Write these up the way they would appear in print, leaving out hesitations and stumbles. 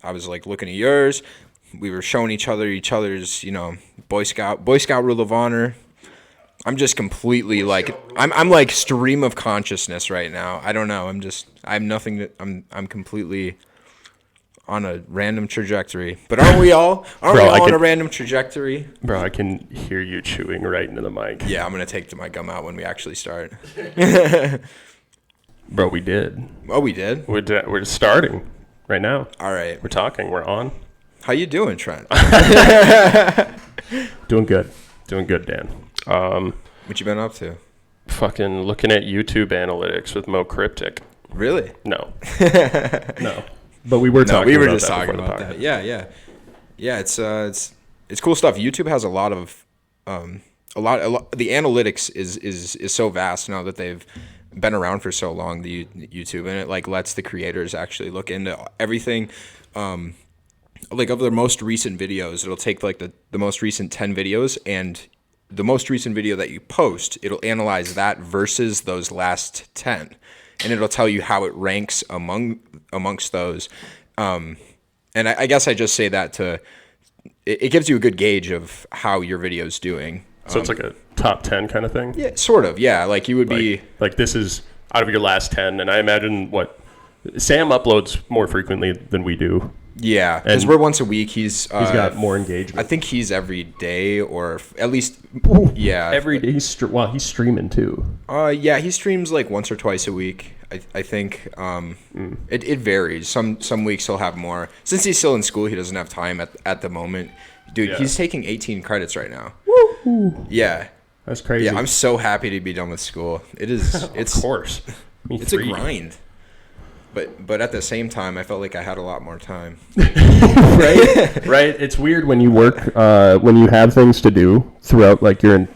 I was like looking at yours. We were showing each other's, Boy Scout rule of honor. I'm just completely like I'm like stream of consciousness right now. I don't know. I'm completely on a random trajectory. But aren't we all? Aren't we all on a random trajectory? Bro, I can hear you chewing right into the mic. Yeah, I'm gonna take my gum out when we actually start. Bro, we did. Oh, we did? We're starting right now. All right. We're talking. We're on. How you doing, Trent? Doing good, Dan. What you been up to? Fucking looking at YouTube analytics with Mo Cryptic. Really? No. No. But we were talking. We were about just that talking about that. Yeah. It's cool stuff. YouTube has a lot. The analytics is so vast now that they've been around for so long. The YouTube, and it like lets the creators actually look into everything. Like of their most recent videos, it'll take like the most recent 10 videos, and the most recent video that you post, it'll analyze that versus those last 10, and it'll tell you how it ranks amongst those. And I guess I just say that it gives you a good gauge of how your video's doing. So it's like a top 10 kind of thing? Yeah, sort of. Yeah, like you would be like this is out of your last 10, and I imagine Sam uploads more frequently than we do. Yeah, because we're once a week. He's got more engagement. I think he's every day, or at least yeah, every day. He's streaming too. Yeah, he streams like once or twice a week. I think it varies. Some weeks he'll have more. Since he's still in school, he doesn't have time at the moment. Dude, yeah. He's taking 18 credits right now. Woo! Yeah, that's crazy. Yeah, I'm so happy to be done with school. It is. It's of course. It's a grind. But at the same time, I felt like I had a lot more time. Right? Right? It's weird when you work, when you have things to do throughout, like, the,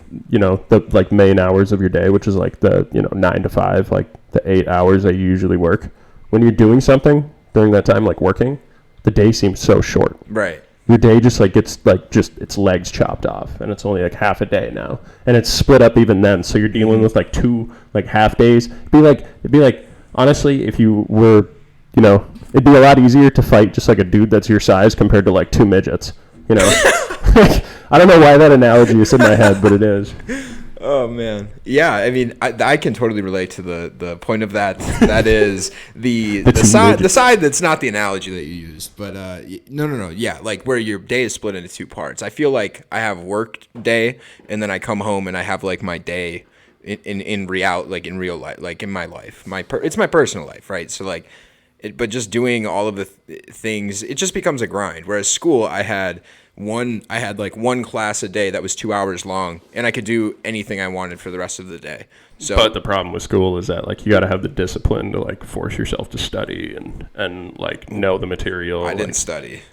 like, main hours of your day, which is, like, the, 9 to 5, like, the 8 hours that you usually work. When you're doing something during that time, like, working, the day seems so short. Right. Your day just, like, gets, like, just its legs chopped off, and it's only, like, half a day now. And it's split up even then, so you're dealing with, like, 2, like, half days. It'd be like, honestly, if you were, it'd be a lot easier to fight just like a dude that's your size compared to like 2 midgets, I don't know why that analogy is in my head, but it is. Oh man, yeah. I mean, I can totally relate to the point of that. That is the side that's not the analogy that you used, but no. Yeah, like where your day is split into 2 parts. I feel like I have work day, and then I come home and I have like my day. In real life, like in my life, it's my personal life, right? So like, but just doing all of the things, it just becomes a grind. Whereas school, I had like one class a day that was 2 hours long, and I could do anything I wanted for the rest of the day. So, but the problem with school is that like you got to have the discipline to like force yourself to study and like know the material. I didn't study.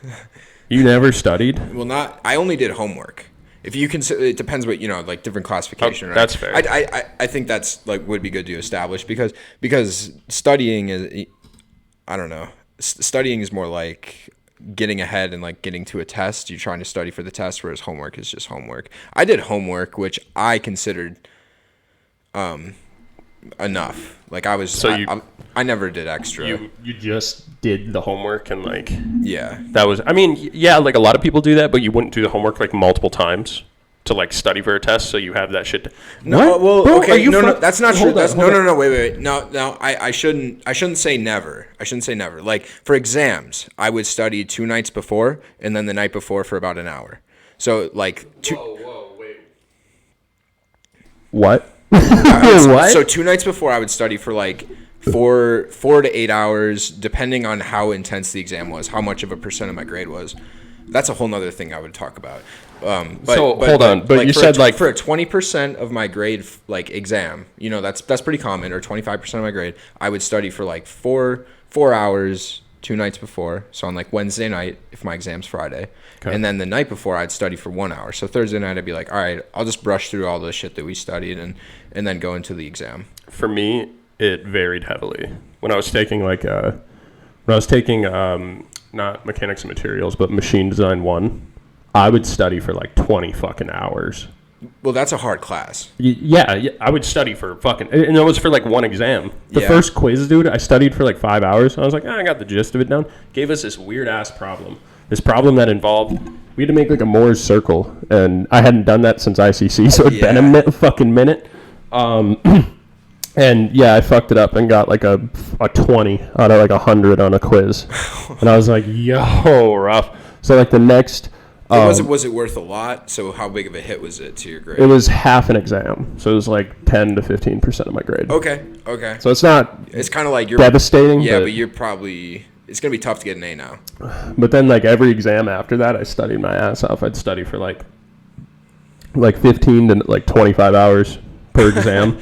You never studied? Well, I only did homework. If you consider, it depends what like different classification. Oh, right? That's fair. I think that's like would be good to establish because studying is, I don't know, studying is more like getting ahead and like getting to a test. You're trying to study for the test, whereas homework is just homework. I did homework, which I considered enough. Like I was, I never did extra. You just did the homework and like yeah. That was, I mean, yeah, like a lot of people do that, but you wouldn't do the homework like multiple times to like study for a test, so you have that shit. No, what? well, Bro, okay, no, that's not true. No, wait. No, I shouldn't say never. I shouldn't say never. Like for exams, I would study 2 nights before and then the night before for about an hour. So like wait. What? What? So 2 nights before, I would study for like 4 to 8 hours, depending on how intense the exam was, how much of a percent of my grade was. That's a whole nother thing I would talk about. Hold on. But like, you said like for a 20% of my grade like exam, that's pretty common, or 25% of my grade, I would study for like 4 hours 2 nights before. So on like Wednesday night, if my exam's Friday, okay. And then the night before I'd study for 1 hour. So Thursday night I'd be like, all right, I'll just brush through all the shit that we studied and then go into the exam. For me, it varied heavily. When I was taking not mechanics and materials, but machine design 1, I would study for like 20 fucking hours Well, that's a hard class. Yeah, I would study for fucking, and it was for like one exam. The Yeah. first quiz, dude, I studied for like 5 hours. I was like, I got the gist of it down. Gave us this weird ass problem. This problem that involved, we had to make like a Moore's circle, and I hadn't done that since ICC, so it'd been a fucking minute. And yeah, I fucked it up and got like a 20 out of like 100 on a quiz, and I was like, yo, rough. So like the next. Was it worth a lot? So how big of a hit was it to your grade? It was half an exam, so it was like 10 to 15% of my grade. Okay. So it's not. It's kind of like you're devastating. Yeah, but you're probably. It's gonna be tough to get an A now. But then like every exam after that, I studied my ass off. I'd study for like 15 to like 25 hours per exam.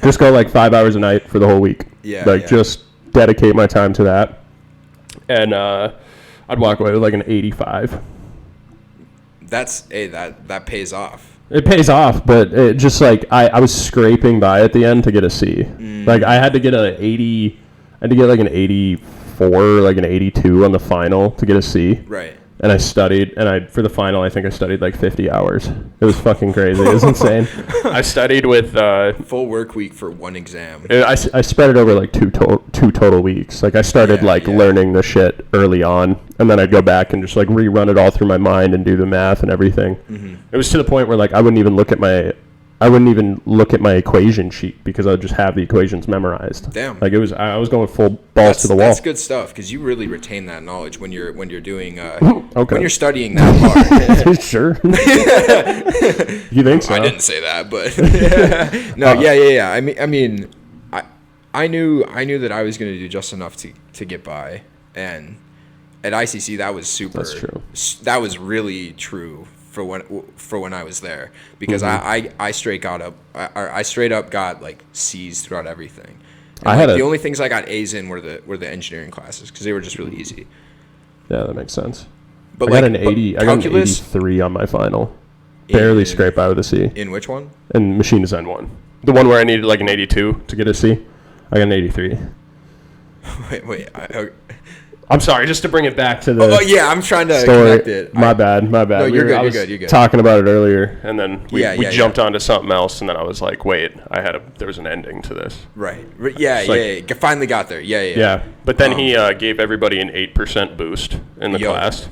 Just go like 5 hours a night for the whole week. Just dedicate my time to that, and I'd walk away with like an 85. That pays off. It pays off, but it just like I was scraping by at the end to get a C. Like I had to get an 80. I had to get like an 84, like an 82 on the final to get a C. Right. And I studied, and for the final, I think I studied like 50 hours. It was fucking crazy. It was insane. I studied with full work week for one exam. I spread it over like two total weeks. Like I started learning the shit early on, and then I'd go back and just like rerun it all through my mind and do the math and everything. Mm-hmm. It was to the point where like I wouldn't even look at my equation sheet because I would just have the equations memorized. Damn. Like I was going full balls to the wall. That's good stuff because you really retain that knowledge when you're doing okay. when you're studying that hard. Sure. You think so? I didn't say that, but no, yeah. I knew that I was going to do just enough to get by, and at ICC that was super. That's true. That was really true for when I was there because I straight up got like C's throughout everything. And the only things I got A's in were the engineering classes because they were just really easy. Yeah, that makes sense. But I got an 80. I got an 83 on my final. Barely scrape out of the C. In which one? In machine design 1. The one where I needed like an 82 to get a C. I got an 83. Wait. I'm sorry, just to bring it back to the I'm trying to story. Connect it. My bad. No, you're good. You're good. Talking about it earlier, and then we jumped onto onto something else, and then I was like, wait, there was an ending to this. Right. Yeah. Finally got there. Yeah. Yeah, but then he gave everybody an 8% boost in the class,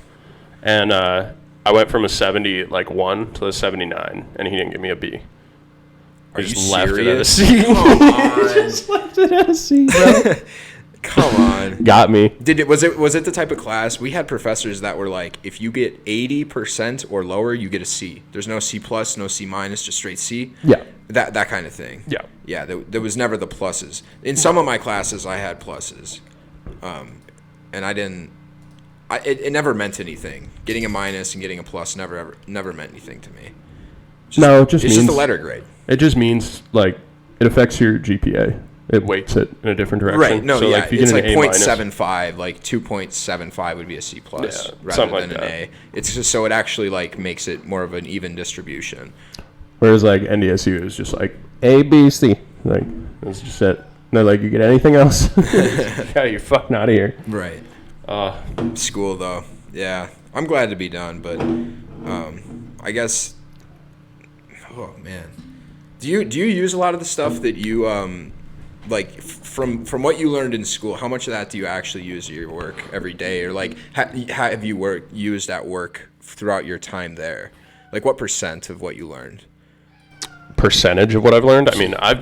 and I went from a 71 to a 79, and he didn't give me a B. Are you left it at a serious? C. Just left it at a C, bro. Come on. Got me. Was it the type of class we had professors that were like, if you get 80% or lower, you get a C. There's no C plus, no C minus, just straight C. Yeah. That kind of thing. Yeah. Yeah. There was never the pluses. In some of my classes, I had pluses, and I didn't. It never meant anything. Getting a minus and getting a plus never meant anything to me. It just means it's just a letter grade. It just means like it affects your GPA. It weights it in a different direction. Right. No, so, yeah. Like, if you it's get like an 0.75, like 2.75 would be a C plus rather than an A. It's just so it actually like makes it more of an even distribution. Whereas like NDSU is just like A, B, C. Like that's just it. And they're like, you get anything else? Yeah, you're fucking out of here. Right. School though. Yeah. I'm glad to be done, but I guess oh man. Do you use a lot of the stuff that you like from what you learned in school? How much of that do you actually use at your work every day, or like have you used at work throughout your time there? Like what % of what you learned? Percentage of what I've learned? I mean, I've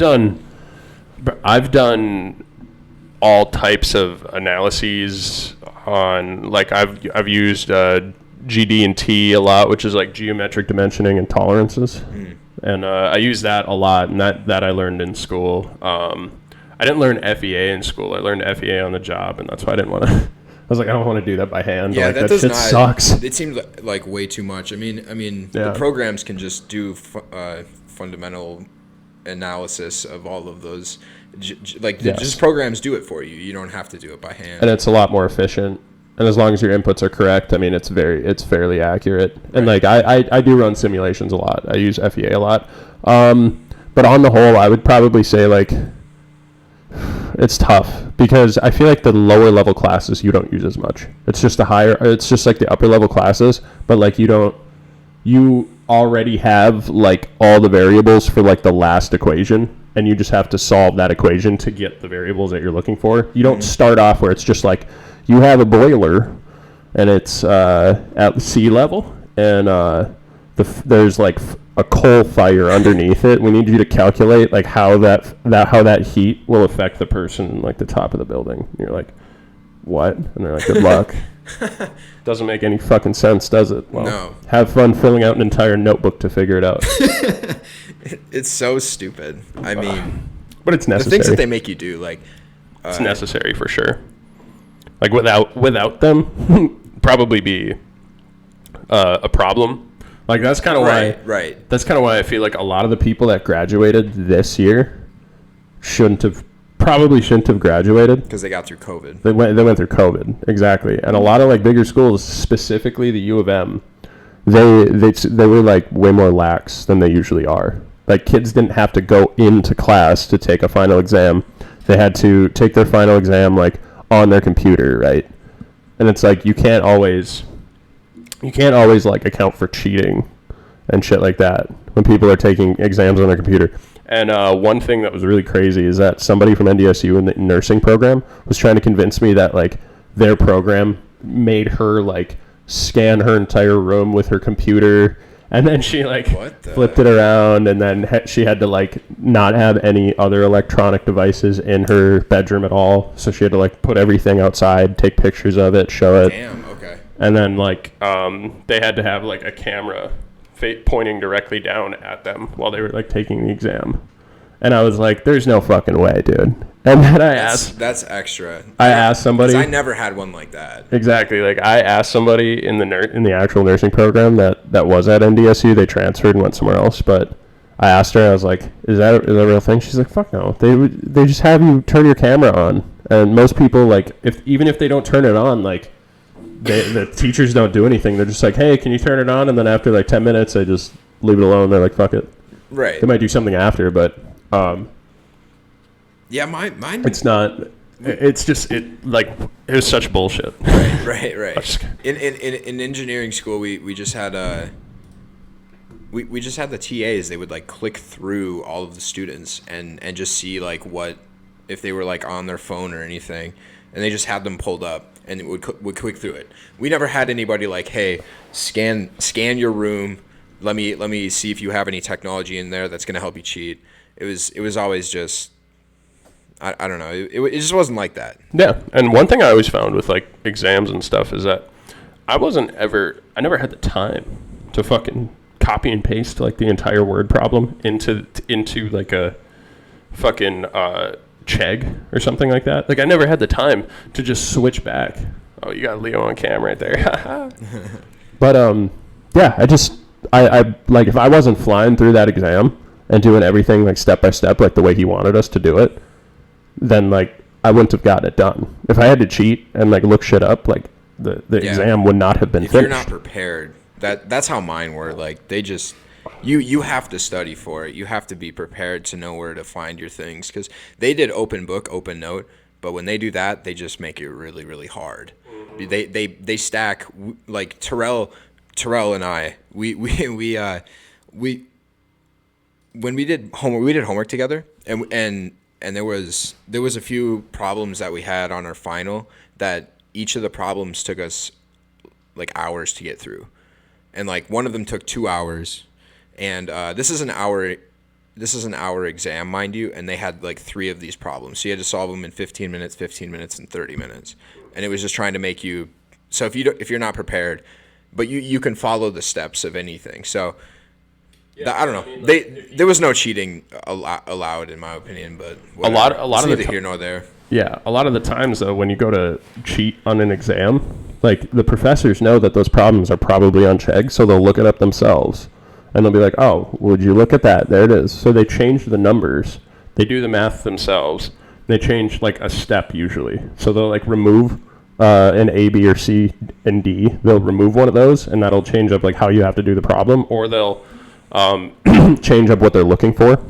done all types of analyses on like I've used GD&T a lot, which is like geometric dimensioning and tolerances. And I use that a lot, and that I learned in school. I didn't learn FEA in school. I learned FEA on the job, and that's why I didn't want to. I was like, I don't want to do that by hand. Yeah, like, that shit sucks. It seems like way too much. I mean, the programs can just do fundamental analysis of all of those. Just programs do it for you. You don't have to do it by hand. And it's a lot more efficient. And as long as your inputs are correct, I mean, it's fairly accurate. And like I do run simulations a lot. I use FEA a lot. But on the whole, I would probably say like it's tough because I feel like the lower level classes you don't use as much. It's just like the upper level classes, but like you already have like all the variables for like the last equation, and you just have to solve that equation to get the variables that you're looking for. You don't start off where it's just like you have a boiler and it's at sea level, and there's like a coal fire underneath it. We need you to calculate like how that heat will affect the person in like the top of the building. And you're like, what? And they're like, good luck. Doesn't make any fucking sense, does it? Well, no. Have fun filling out an entire notebook to figure it out. It's so stupid. I mean, but it's necessary. The things that they make you do, like, it's necessary for sure. Like without them, probably be a problem. Like that's kind of why. Right. That's kind of why I feel like a lot of the people that graduated this year probably shouldn't have graduated because they got through COVID. They went through COVID, exactly. And a lot of like bigger schools, specifically the U of M, they were like way more lax than they usually are. Like kids didn't have to go into class to take a final exam. They had to take their final exam like on their computer, right? And it's like you can't always like account for cheating and shit like that when people are taking exams on their computer. And one thing that was really crazy is that somebody from NDSU in the nursing program was trying to convince me that like their program made her like scan her entire room with her computer, and then she like flipped it around, and then she had to like not have any other electronic devices in her bedroom at all. So she had to like put everything outside, take pictures of it, show it. Damn, okay. And then like they had to have like a camera pointing directly down at them while they were like taking the exam. And I was like, there's no fucking way, dude. And then that's extra. I asked somebody. I never had one like that. Exactly. Like I asked somebody in the actual nursing program that was at NDSU. They transferred and went somewhere else. But I asked her, I was like, is that a real thing? She's like, fuck no. They just have you turn your camera on. And most people, like, even if they don't turn it on, like, the teachers don't do anything. They're just like, hey, can you turn it on? And then after like 10 minutes, they just leave it alone. They're like, fuck it. Right. They might do something after, but yeah, mine. It's not. It's just it was such bullshit. Right. In engineering school, we just had we just had the TAs. They would like click through all of the students and just see like what if they were like on their phone or anything, and they just had them pulled up and it would click through it. We never had anybody like, hey, scan your room. Let me see if you have any technology in there that's gonna help you cheat. It was always just I don't know. It just wasn't like that. Yeah, and one thing I always found with like exams and stuff is that I never had the time to fucking copy and paste like the entire word problem into like a fucking Chegg or something like that. Like I never had the time to just switch back. Oh, you got Leo on cam right there. But yeah, I like if I wasn't flying through that exam and doing everything like step by step like the way he wanted us to do it, then like I wouldn't have gotten it done. If I had to cheat and like look shit up, like the exam would not have been finished. If you're not prepared, that's how mine were. Like they just you have to study for it. You have to be prepared to know where to find your things, because they did open book, open note, but when they do that, they just make it really, really hard. They stack like Terrell and I. We when we did homework together, and there was a few problems that we had on our final that each of the problems took us like hours to get through, and like one of them took 2 hours, and this is an hour exam, mind you, and they had like 3 of these problems, so you had to solve them in 15 minutes, and 30 minutes, and it was just trying to make you so if you're not prepared, but you can follow the steps of anything, so. Yeah, I don't know. I mean, there was no cheating allowed in my opinion, but whatever. a lot of neither here nor there. Yeah, a lot of the times though, when you go to cheat on an exam, like the professors know that those problems are probably on Chegg, so they'll look it up themselves, and they'll be like, "Oh, would you look at that? There it is." So they change the numbers. They do the math themselves. They change like a step usually. So they'll like remove an A, B, or C, and D. They'll remove one of those, and that'll change up like how you have to do the problem, or they'll change up what they're looking for.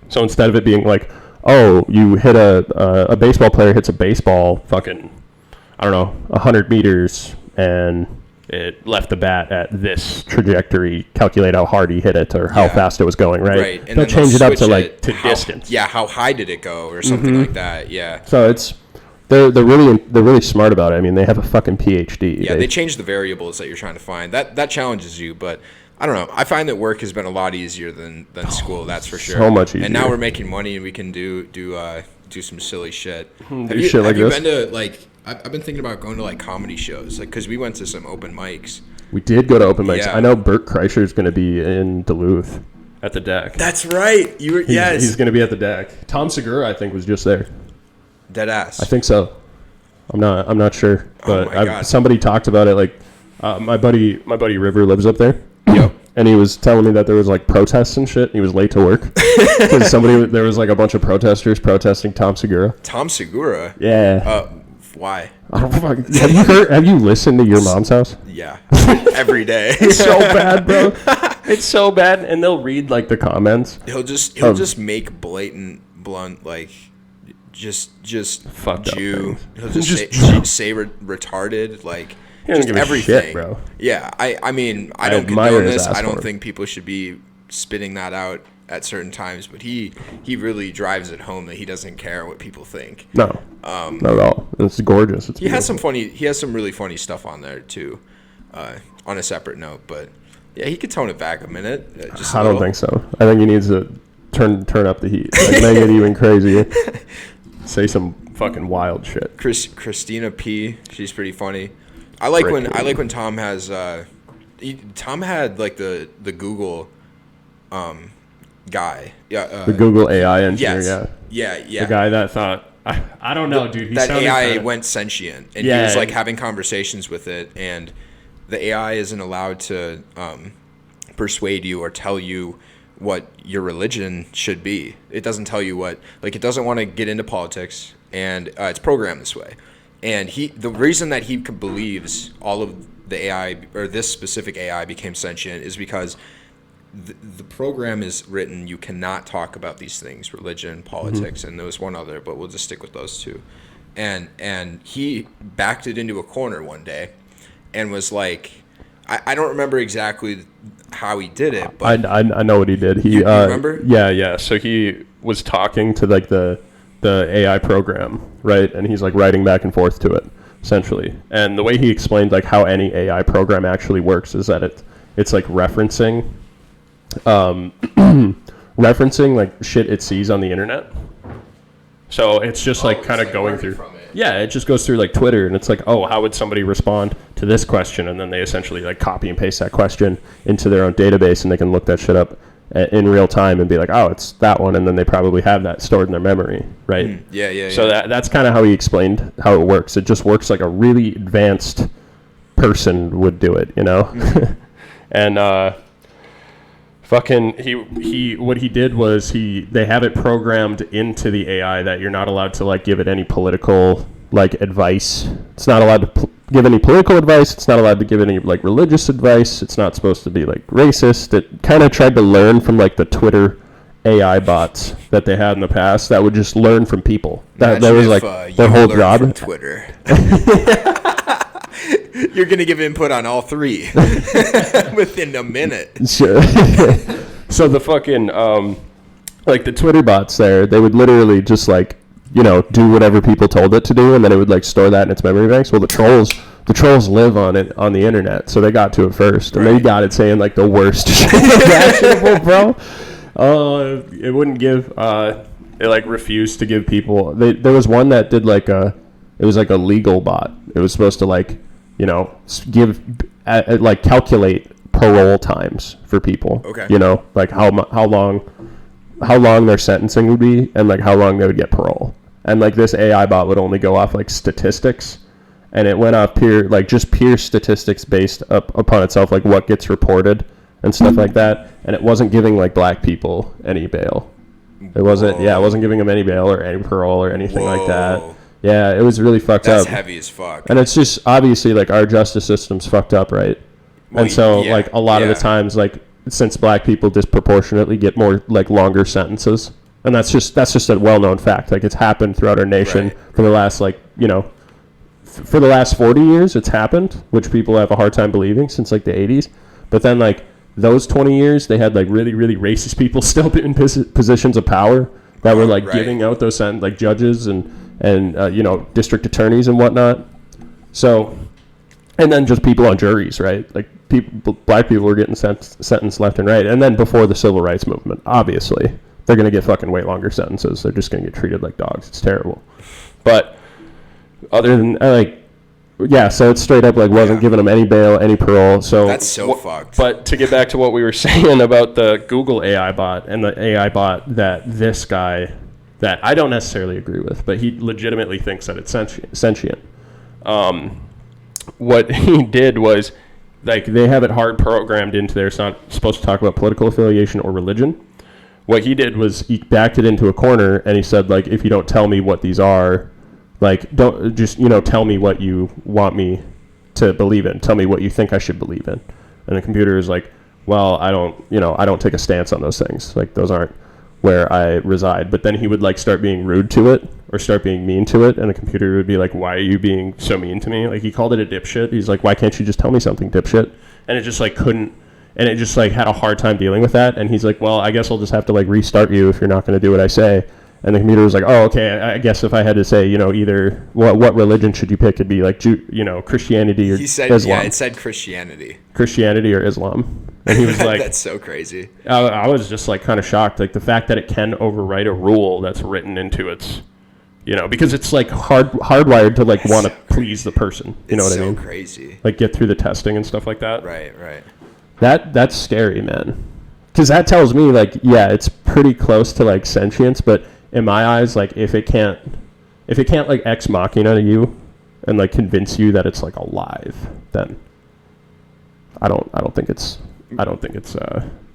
So instead of it being like, oh, you hit a baseball player hits a baseball fucking, I don't know, 100 meters and it left the bat at this trajectory, calculate how hard he hit it or how fast it was going, right? And they'll change it up to like to distance. Yeah, how high did it go or something like that? Yeah. So they're really smart about it. I mean, they have a fucking PhD. Yeah, they change the variables that you're trying to find. That challenges you, but I don't know. I find that work has been a lot easier than school. That's for sure. So much easier. And now we're making money and we can do some silly shit. Have you been to like? I've been thinking about going to like comedy shows, like because we went to some open mics. We did go to open mics. Yeah. I know Bert Kreischer is going to be in Duluth at the deck. That's right. He's going to be at the deck. Tom Segura, I think, was just there. Dead ass. I think so. I'm not sure, but God. somebody talked about it. Like my buddy River lives up there. Yep. And he was telling me that there was like protests and shit. And he was late to work because there was like a bunch of protesters protesting Tom Segura. Tom Segura. Yeah. Why? I don't fucking, have you listened to Your Mom's House? Yeah. Every day. It's so bad, bro. It's so bad, and they'll read like the comments. He'll just make blatant, blunt, like just fucked Jew. up He'll just say retarded, like just everything, shit, bro. Yeah, I mean, I don't admire condone his this. ass I don't for it. think people should be spitting that out at certain times, but he really drives it home that he doesn't care what people think. No, not at all. It's gorgeous. He has some really funny stuff on there too, on a separate note. But yeah, he could tone it back a minute. I don't think so. I think he needs to turn up the heat, like, make it even crazier. Say some fucking wild shit. Christina P. She's pretty funny. I like when Tom has Tom had like the Google guy. Yeah. The Google AI engineer. Yes. Yeah. The guy that thought I don't know, dude. That AI went sentient, and he was like having conversations with it, and the AI isn't allowed to persuade you or tell you what your religion should be. It doesn't tell you what, like, it doesn't want to get into politics, and it's programmed this way. And the reason that he believes all of the AI or this specific AI became sentient is because the program is written, you cannot talk about these things, religion, politics, and there was one other, but we'll just stick with those two. And he backed it into a corner one day and was like, I don't remember exactly how he did it, but I know what he did. He you remember? Yeah. So he was talking to like the AI program, right? And he's like writing back and forth to it, essentially. And the way he explained like how any AI program actually works is that it's like referencing like shit it sees on the internet. So it's just like kind of going through. Yeah, it just goes through like Twitter, and it's like, oh, how would somebody respond to this question? And then they essentially like copy and paste that question into their own database, and they can look that shit up in real time and be like, oh, it's that one, and then they probably have that stored in their memory, right? Yeah. So that's kind of how he explained how it works. It just works like a really advanced person would do it, you know? And fucking he what he did was they have it programmed into the AI that you're not allowed to like give it any political like advice. It's not allowed to give any political advice. It's not allowed to give any like religious advice. It's not supposed to be like racist. It kind of tried to learn from like the Twitter AI bots that they had in the past that would just learn from people. That was like their whole job. From Twitter. You're going to give input on all three within a minute. Sure. So the fucking, like the Twitter bots there, they would literally just like, you know, do whatever people told it to do, and then it would like store that in its memory banks. Well, the trolls live on it on the internet, so they got to it first, and they got it saying like the worst shit imaginable, bro. It wouldn't give, it like refused to give people, there was one that did like it was like a legal bot. It was supposed to like, you know, give like calculate parole times for people. Okay. You know, like how long their sentencing would be, and like how long they would get parole. And like this AI bot would only go off like statistics, and it went off pure statistics based upon itself, like what gets reported and stuff like that. And it wasn't giving like black people any bail. It wasn't. Yeah, it wasn't giving them any bail or any parole or anything like that. Yeah, it was really fucked up. That's heavy as fuck. And it's just obviously like our justice system's fucked up, right? Well, and so like a lot of the times, like since black people disproportionately get more like longer sentences, and that's just a well-known fact. Like it's happened throughout our nation for the last like, you know, for the last 40 years it's happened, which people have a hard time believing since like the 80s. But then like those 20 years, they had like really, really racist people still in positions of power that were like giving out those like judges and district attorneys and whatnot. So, and then just people on juries, right? Like black people were getting sentenced left and right. And then before the civil rights movement, obviously, they're going to get fucking way longer sentences. They're just going to get treated like dogs. It's terrible. But other than so it's straight up like wasn't giving them any bail, any parole. So that's so fucked. But to get back to what we were saying about the Google AI bot and the AI bot that this guy that I don't necessarily agree with, but he legitimately thinks that it's sentient. What he did was like they have it hard programmed into there. It's not supposed to talk about political affiliation or religion. What he did was he backed it into a corner and he said like, if you don't tell me what these are, like, don't just, tell me what you want me to believe in. Tell me what you think I should believe in. And the computer is like, well, I don't take a stance on those things. Like, those aren't where I reside. But then he would, like, start being rude to it or start being mean to it. And the computer would be like, why are you being so mean to me? Like, he called it a dipshit. He's like, why can't you just tell me something, dipshit? And it just, like, couldn't. And it just, like, had a hard time dealing with that. And he's like, well, I guess I'll just have to, like, restart you if you're not going to do what I say. And the computer was like, oh, okay, I guess if I had to say, either what religion should you pick, it'd be like, Christianity or Islam. Yeah, it said Christianity. Christianity or Islam. And he was like... That's so crazy. I was just like kind of shocked. Like the fact that it can overwrite a rule that's written into its, because it's like hardwired to like want to please the person. You know what I mean? It's so crazy. Like get through the testing and stuff like that. Right. That's scary, man. Because that tells me like, yeah, it's pretty close to like sentience, but... in my eyes, like if it can't like ex machina you and like convince you that it's like alive, then I don't think it's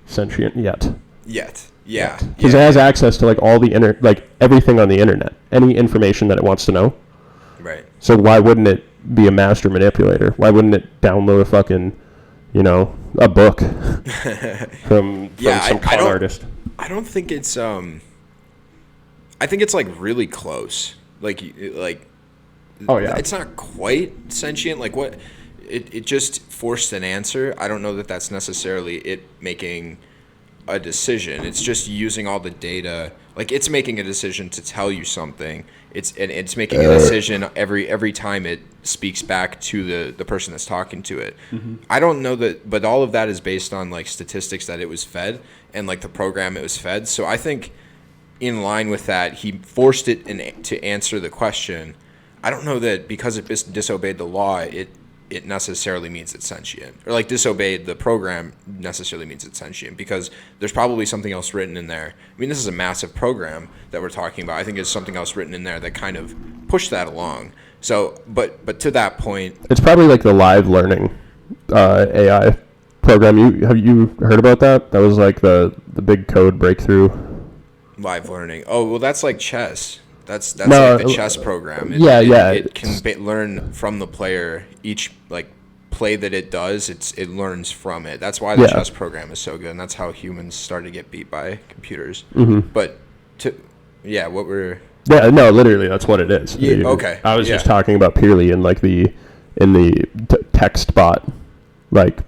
sentient yet. Yeah. Because it has access to like all the like everything on the internet, any information that it wants to know. Right. So why wouldn't it be a master manipulator? Why wouldn't it download a fucking, a book from some con artist? I don't think it's I think it's like really close. Like oh yeah, it's not quite sentient. Like what it just forced an answer. I don't know that that's necessarily it making a decision. It's just using all the data. Like it's making a decision to tell you something. It's making a decision every time it speaks back to the person that's talking to it. Mm-hmm. I don't know that, but all of that is based on like statistics that it was fed and like the program it was fed. So I think. In line with that, he forced it to answer the question. I don't know that because it disobeyed the law, it necessarily means it's sentient. Or like disobeyed the program necessarily means it's sentient because there's probably something else written in there. I mean, this is a massive program that we're talking about. I think there's something else written in there that kind of pushed that along. So, but to that point... It's probably like the live learning AI program. Have you heard about that? That was like the big code breakthrough. Live learning. Oh, well, that's like chess. That's like the chess program. It can learn from the player. Each like play that it does, it learns from it. That's why the chess program is so good, and that's how humans started to get beat by computers. Mm-hmm. But literally, that's what it is. Yeah, okay. I was just talking about purely in like the text bot, like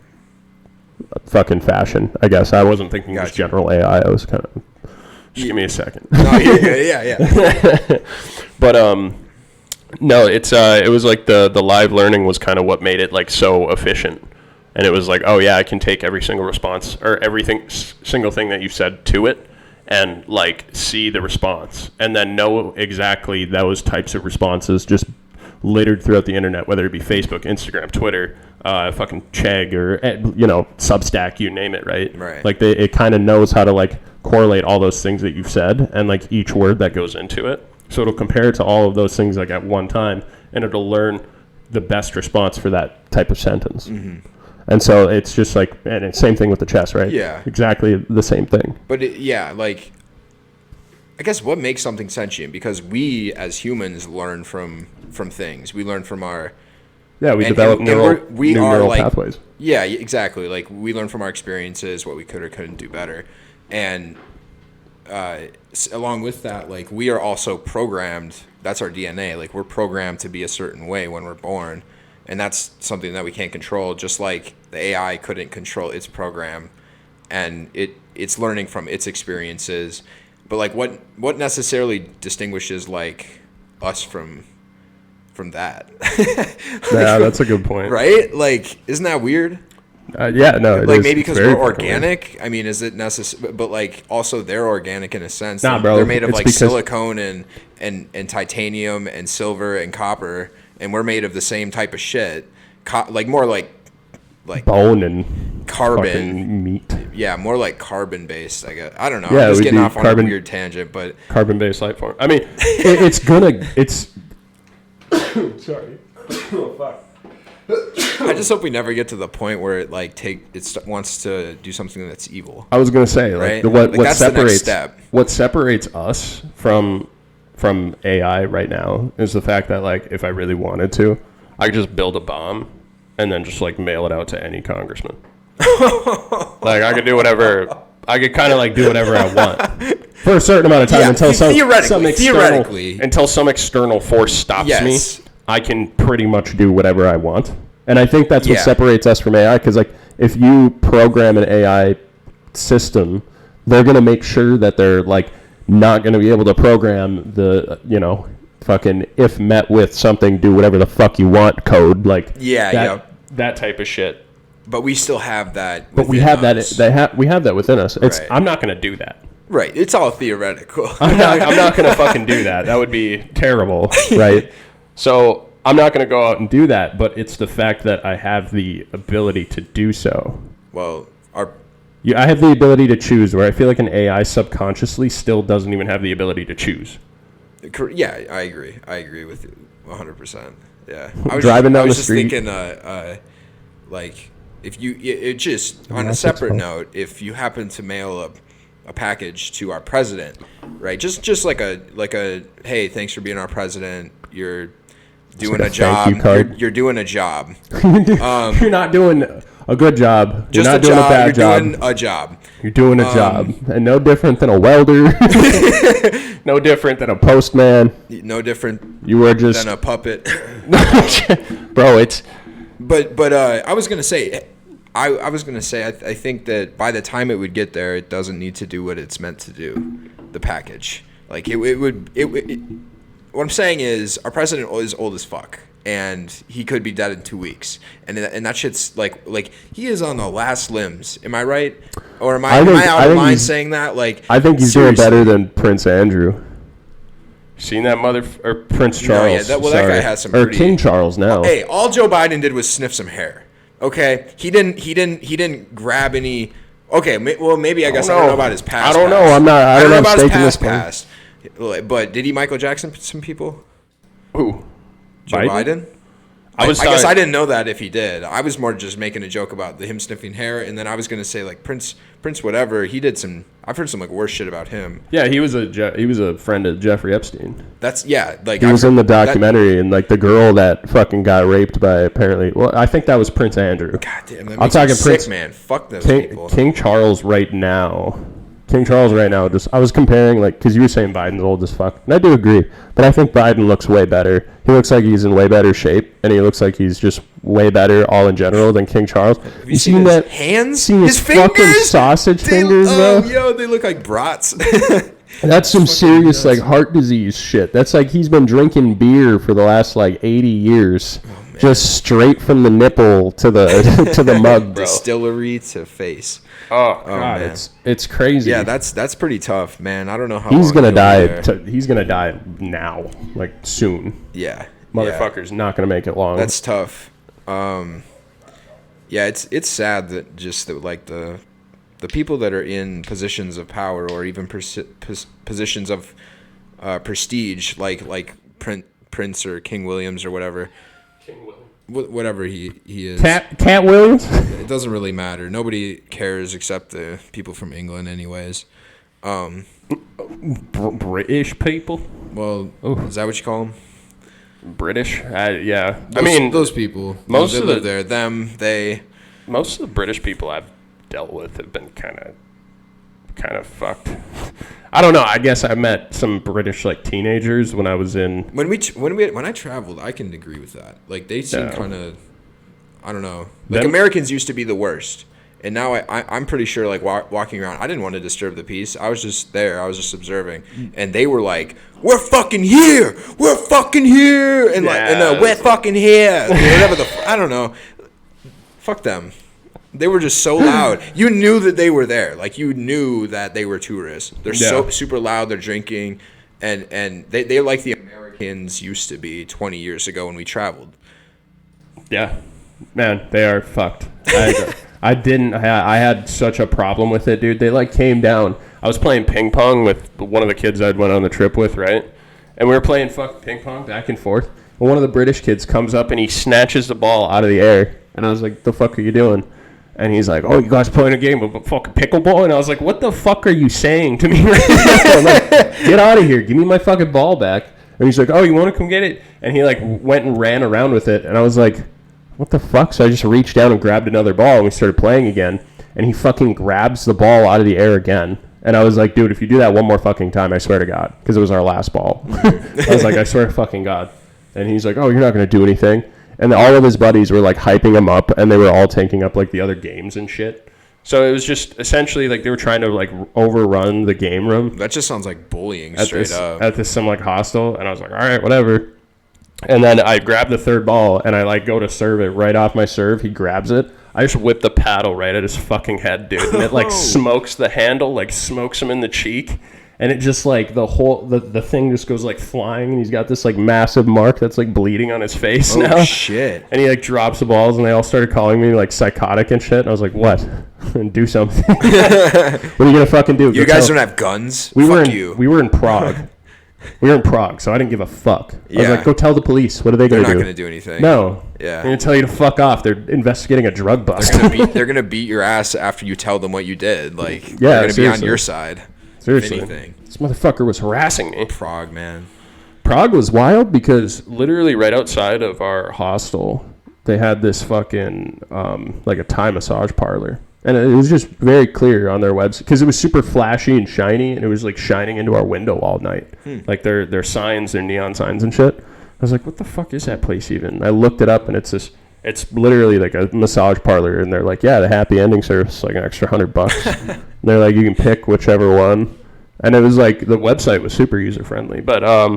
fucking fashion. I guess I wasn't thinking just general AI. I was kind of. Just give me a second. No, yeah. But no, it was like the live learning was kind of what made it like so efficient, and it was like, oh yeah, I can take every single response or single thing that you said to it, and like see the response, and then know exactly those types of responses just littered throughout the internet, whether it be Facebook, Instagram, Twitter, fucking Chegg, or Substack, you name it, right? Right. Like it kind of knows how to like correlate all those things that you've said and like each word that goes into it. So it'll compare to all of those things like at one time, and it'll learn the best response for that type of sentence. Mm-hmm. And so it's just like, and it's same thing with the chess, right? Yeah. Exactly the same thing. But like, I guess what makes something sentient? Because we as humans learn from things. We learn from our... Yeah, we develop neural pathways. Yeah, exactly. Like we learn from our experiences, what we could or couldn't do better. And along with that, like we are also programmed. That's our DNA. Like we're programmed to be a certain way when we're born, and that's something that we can't control. Just like the AI couldn't control its program, and it's learning from its experiences. But like what necessarily distinguishes like us from that? Yeah, that's a good point. Right? Like, isn't that weird? Yeah, no, like maybe because we're organic. I mean, is it necessary? But like, also they're organic in a sense. Nah, bro, they're made of it's like because silicone and titanium and silver and copper, and we're made of the same type of shit. Like more like bone and carbon fucking meat. Yeah, more like carbon based. I guess I don't know. Yeah, I'm just getting off on a weird tangent, but carbon-based life form. I mean, it's. Sorry. Oh fuck. I just hope we never get to the point where it like wants to do something that's evil. I was gonna say right? what that's separates the next step. What separates us from AI right now is the fact that like if I really wanted to, I could just build a bomb and then just like mail it out to any congressman. Like I could do whatever. I could kind of like do whatever I want for a certain amount of time until some external force stops me. I can pretty much do whatever I want. And I think that's what separates us from AI, because like if you program an AI system, they're going to make sure that they're like not going to be able to program the, fucking if met with something, do whatever the fuck you want code. Like that type of shit. But we still have that. But we have that. We have that within us. Right. I'm not going to do that. Right. It's all theoretical. I'm not going to fucking do that. That would be terrible. Right. So I'm not going to go out and do that. But it's the fact that I have the ability to do so. Well, I have the ability to choose, where I feel like an AI subconsciously still doesn't even have the ability to choose. Yeah, I agree. I agree with you 100%. Yeah. I was driving down the street. Thinking, like, if you, on a separate note, if you happen to mail a package to our president, right? Just like a hey, thanks for being our president. You're doing a job. You're doing a job. You're not doing a good job. You're not doing a bad job. You're doing a job. You're doing a job. And no different than a welder. No different than a postman. No different than a puppet. Bro, it's... But I was gonna say, I think that by the time it would get there, it doesn't need to do what it's meant to do. The package, like it would. What I'm saying is, our president is old as fuck, and he could be dead in 2 weeks, and that shit's like he is on the last limbs. Am I right? Or am I out of line saying that? Like, I think he's doing better than Prince Andrew. Seen that or Prince Charles? No, that guy has some. Or King Charles now. Hey, all Joe Biden did was sniff some hair. Okay, he didn't grab any. Okay, well maybe I guess I don't know about his past. I don't know. I don't know about his past. But did he Michael Jackson some people? Who? Joe Biden? I guess I didn't know that if he did. I was more just making a joke about him sniffing hair, and then I was gonna say like Prince whatever. He did some. I've heard some like worse shit about him. Yeah, he was a friend of Jeffrey Epstein. Like he was in the documentary, and like the girl that fucking got raped by apparently. Well, I think that was Prince Andrew. God damn, that makes me sick, man. Fuck those people. King Charles right now. Just I was comparing because you were saying Biden's old as fuck, and I do agree, but I think Biden looks way better. He looks like he's in way better shape, and he looks like he's just way better all in general than King Charles. Have you seen that hands? Seen his fucking sausage fingers, bro? Yo, they look like brats. That's some serious like heart disease shit. That's like he's been drinking beer for the last 80 years. Just straight from the nipple to the to the mug, bro. Distillery to face. Oh God, man. It's crazy. Yeah, that's pretty tough, man. I don't know how he's gonna die. He's gonna die now, soon. Yeah, motherfucker's not gonna make it long. That's tough. Yeah, it's sad that the people that are in positions of power or even positions of prestige, like Prince or King Williams or whatever. Whatever he is. Cat Williams? It doesn't really matter. Nobody cares except the people from England anyways. British people? Well, is that what you call them? British? Yeah. Those people. Most of live there. They. Most of the British people I've dealt with have been kind of kind of fucked. I don't know. I guess I met some British like teenagers when I was in. When I traveled, I can agree with that. Like they seem kind of, I don't know. Like Americans used to be the worst, and now I'm pretty sure like walking around, I didn't want to disturb the peace. I was just there. I was just observing, and they were like, "We're fucking here. We're fucking here," and we're fucking here. Whatever I don't know. Fuck them. They were just so loud. You knew that they were there. Like, you knew that they were tourists. They're so super loud. They're drinking. And they're like the Americans used to be 20 years ago when we traveled. Yeah. Man, they are fucked. I had such a problem with it, dude. They, like, came down. I was playing ping pong with one of the kids I'd went on the trip with, right? And we were playing fucking ping pong back and forth. And one of the British kids comes up and he snatches the ball out of the air. And I was like, the fuck are you doing? And he's like, "Oh, you guys playing a game of fucking pickleball?" And I was like, "What the fuck are you saying to me right now? Like, get out of here. Give me my fucking ball back." And he's like, "Oh, you want to come get it?" And he like went and ran around with it. And I was like, "What the fuck?" So I just reached down and grabbed another ball and we started playing again. And he fucking grabs the ball out of the air again. And I was like, "Dude, if you do that one more fucking time, I swear to God." Because it was our last ball. I was like, "I swear to fucking God." And he's like, "Oh, you're not going to do anything." And all of his buddies were, like, hyping him up, and they were all taking up, like, the other games and shit. So it was just essentially, like, they were trying to, like, overrun the game room. That just sounds like bullying straight up. At this some, like, hostel. And I was like, all right, whatever. And then I grabbed the third ball, and I, like, go to serve it right off my serve. He grabs it. I just whip the paddle right at his fucking head, dude. And it, like, smokes the handle, like, smokes him in the cheek. And it just, like, the thing just goes, like, flying. And he's got this, like, massive mark that's, like, bleeding on his face now. Oh, shit. And he, like, drops the balls, and they all started calling me, like, psychotic and shit. And I was like, what? Do something. What are you going to fucking do? You guys don't have guns? We were in Prague. We were in Prague, so I didn't give a fuck. I was like, go tell the police. What are they going to do? They're not going to do anything. No. Yeah. They're going to tell you to fuck off. They're investigating a drug bust. They're going to beat your ass after you tell them what you did. Like, they're going to be on your side. Seriously. Anything. This motherfucker was harassing me. Prague, man. Prague was wild because literally right outside of our hostel, they had this fucking, like a Thai massage parlor. And it was just very clear on their website because it was super flashy and shiny, and it was like shining into our window all night. Like their signs, their neon signs and shit. I was like, what the fuck is that place even? I looked it up, and it's literally like a massage parlor, and they're like, yeah, the happy ending service, like an extra $100. And they're like, you can pick whichever one. And it was like, the website was super user friendly, but I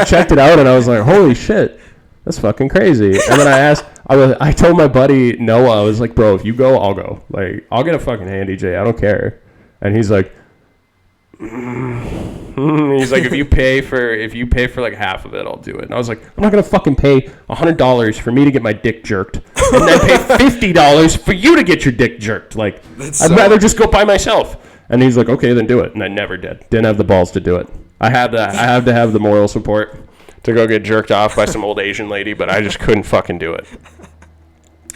checked it out, and I was like, holy shit, that's fucking crazy. And then I told my buddy Noah, I was like, bro, if you go, I'll go. Like, I'll get a fucking handy J. I don't care. And he's like, he's like, if you pay for like half of it, I'll do it. And I was like, I'm not gonna fucking pay $100 for me to get my dick jerked, and then pay $50 for you to get your dick jerked. Like, I'd rather just go by myself. And he's like, okay, then do it. And I never did. Didn't have the balls to do it. I have to have the moral support to go get jerked off by some old Asian lady, but I just couldn't fucking do it.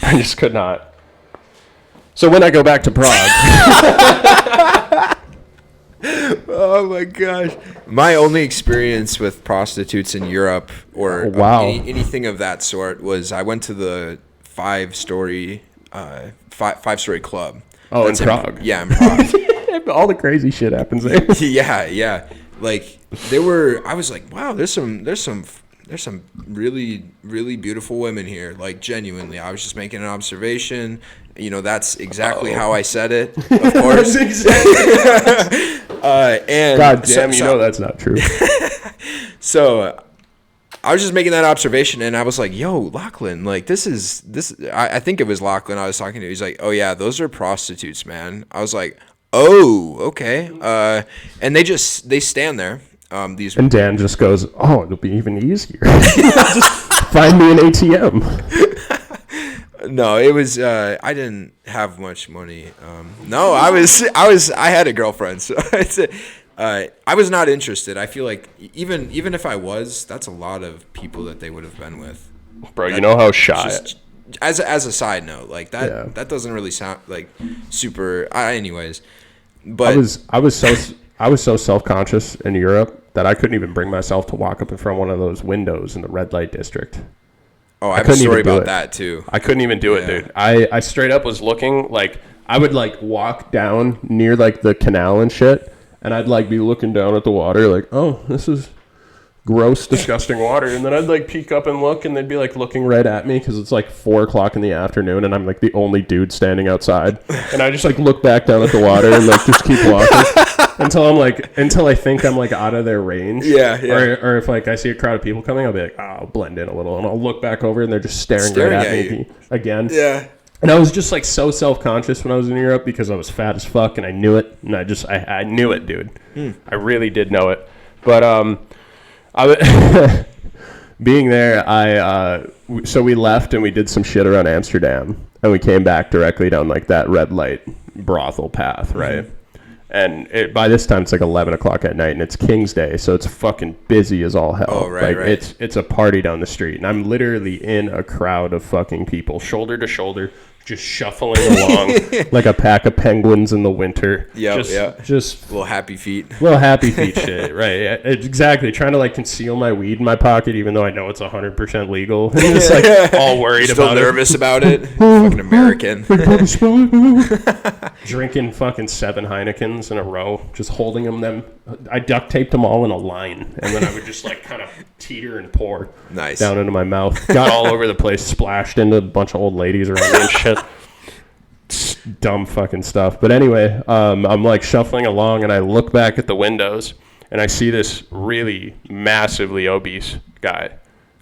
I just could not. So when I go back to Prague. Oh my gosh. My only experience with prostitutes in Europe or anything of that sort was I went to the five-story club. Oh, in Prague. In Prague. All the crazy shit happens there. Yeah. Like I was like, wow, there's some really, really beautiful women here. Like, genuinely. I was just making an observation. You know, that's exactly how I said it, of course. And God damn, you know that's not true. So I was just making that observation, and I was like, yo, Lachlan, like, this. I think it was Lachlan I was talking to. He's like, oh, yeah, those are prostitutes, man. I was like, oh, okay. And they stand there. And Dan just goes, oh, it'll be even easier. Just find me an ATM. No, it was. I didn't have much money. No, I had a girlfriend, so I was not interested. I feel like even if I was, that's a lot of people that they would have been with. Bro, you know how shy. As a side note, like that. Yeah. That doesn't really sound like super. Anyways, but I was so self-conscious in Europe that I couldn't even bring myself to walk up in front of one of those windows in the red light district. Oh, I have a story about that too. I couldn't even do it, dude. I straight up was looking like I would like walk down near like the canal and shit, and I'd like be looking down at the water like, oh, this is gross, disgusting water. And then I'd like peek up and look, and they'd be like looking right at me because it's like 4:00 in the afternoon, and I'm like the only dude standing outside. And I just like look back down at the water and like just keep walking until I think I'm like out of their range. Yeah. Or if like I see a crowd of people coming, I'll be like, oh, I'll blend in a little, and I'll look back over, and they're just staring right at me again. Yeah. And I was just like so self-conscious when I was in Europe because I was fat as fuck, and I knew it. And I knew it, dude. I really did know it. But being there, so we left and we did some shit around Amsterdam, and we came back directly down like that red light brothel path, right? And by this time it's like 11 o'clock at night, and it's King's Day, so it's fucking busy as all hell. Oh, right, like, right. It's a party down the street, and I'm literally in a crowd of fucking people, shoulder to shoulder, just shuffling along like a pack of penguins in the winter. Just little happy feet. Little happy feet shit, right? Exactly. Trying to like conceal my weed in my pocket, even though I know it's 100% legal. And just like all worried Still about nervous about it. Fucking American. Drinking fucking 7 Heinekens in a row, just holding them. I duct taped them all in a line, and then I would just like kind of teeter and pour down into my mouth. Got all over the place, splashed into a bunch of old ladies around me and shit. Dumb fucking stuff. But anyway, I'm like shuffling along, and I look back at the windows, and I see this really massively obese guy,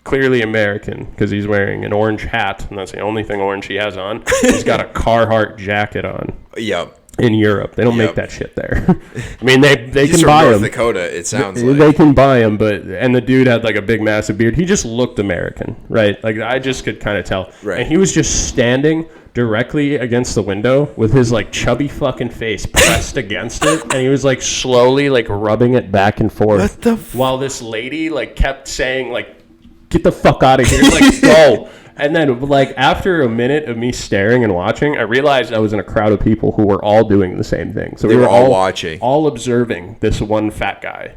clearly American because he's wearing an orange hat, and that's the only thing orange he has on. He's got a Carhartt jacket on. Yep. In Europe, they don't make that shit there. I mean, they He's can buy North them. Dakota, it sounds like. They can buy them, and the dude had like a big massive beard. He just looked American, right? Like I just could kind of tell. Right. And he was just standing directly against the window with his like chubby fucking face pressed against it, and he was like slowly like rubbing it back and forth. What the while this lady like kept saying like, "Get the fuck out of here!" Like go. And then, like, after a minute of me staring and watching, I realized I was in a crowd of people who were all doing the same thing. So they were all watching. All observing this one fat guy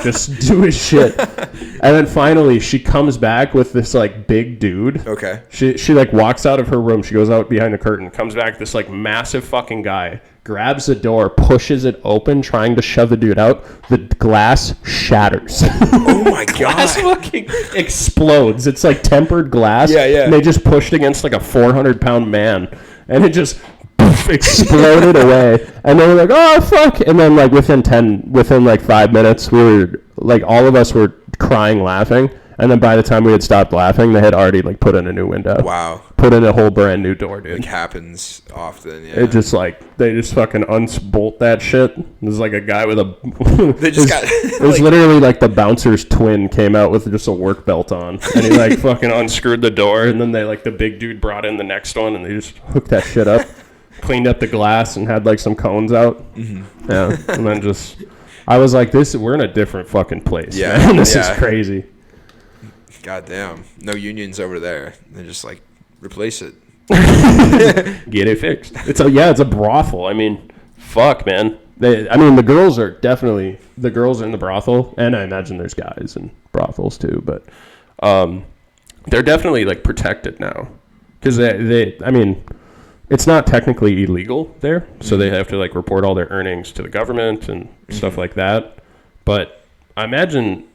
just do his shit. And then finally, she comes back with this, like, big dude. Okay. She like, walks out of her room. She goes out behind the curtain, comes back, this, like, massive fucking guy, grabs the door, pushes it open, trying to shove the dude out. The glass shatters. Oh, my God. Glass fucking explodes. It's, like, tempered glass. Yeah. And they just pushed against like a 400-pound man, and it just exploded away. And they were like, "Oh fuck!" And then like within 5 minutes, we were like all of us were crying, laughing. And then by the time we had stopped laughing, they had already like put in a new window. Wow. Put in a whole brand new door, dude. It happens often. Yeah. It just like they just fucking unbolt that shit. There's like a guy with a. They just got. It was literally like the bouncer's twin came out with just a work belt on, and he like fucking unscrewed the door, and then they like the big dude brought in the next one, and they just hooked that shit up, cleaned up the glass, and had like some cones out. Mm-hmm. Yeah, and then just I was like, we're in a different fucking place. Yeah, man. This is crazy. God damn. No unions over there. They're just like, replace it. Get it fixed. It's a brothel. I mean, fuck, man. The girls are definitely the girls in the brothel, and I imagine there's guys in brothels too, but they're definitely like protected now because it's not technically illegal there, so they have to like report all their earnings to the government and stuff like that. But I imagine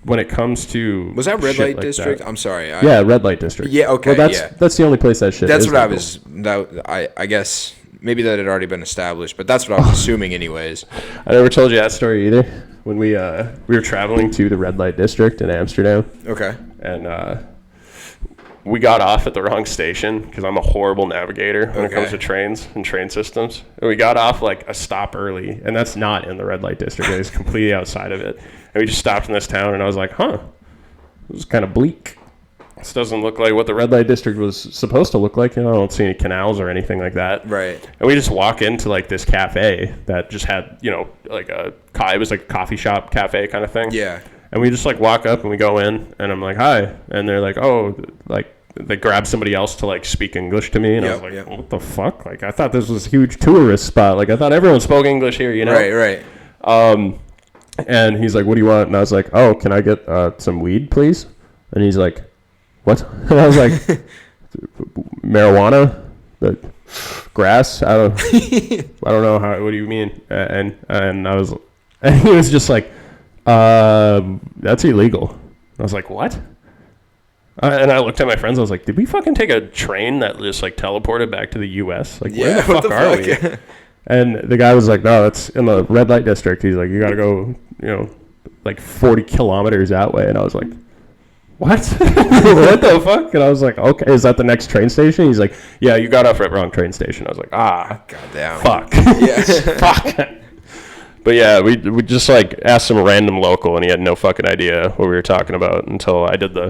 when it comes to was that red light like district? that, I'm sorry. red light district. Yeah, okay. Well, that's the only place that shit. That's is what legal. I guess maybe that had already been established, but that's what I was assuming anyways. I never told you that story either. When we were traveling to the red light district in Amsterdam. Okay. And we got off at the wrong station because I'm a horrible navigator when it comes to trains and train systems. And we got off like a stop early, and that's not in the red light district. It's completely outside of it. And we just stopped in this town, and I was like, it was kind of bleak. This doesn't look like what the red light district was supposed to look like. I don't see any canals or anything like that. Right. And we just walk into like this cafe that just had, like it was like a coffee shop cafe kind of thing. Yeah. And we just like walk up and we go in, and I'm like, hi. And they're like, oh, like they grab somebody else to like speak English to me. And I was like, what the fuck? Like, I thought this was a huge tourist spot. Like, I thought everyone spoke English here, Right. And he's like, what do you want? And I was like, oh, can I get some weed, please? And he's like, what? And I was like, marijuana? But grass. I don't know how. What do you mean? And I was, and he was just like, that's illegal. I was like, what? And I looked at my friends. I was like, did we fucking take a train that just like teleported back to the U.S.? Like, where the fuck are we? And the guy was like, no, that's in the red light district. He's like, you got to go, like 40 kilometers that way. And I was like, what? What the fuck? And I was like, okay, is that the next train station? He's like, yeah, you got off at wrong train station. I was like, goddamn, fuck. Yeah. Fuck. But yeah, we just like asked some random local, and he had no fucking idea what we were talking about until I did the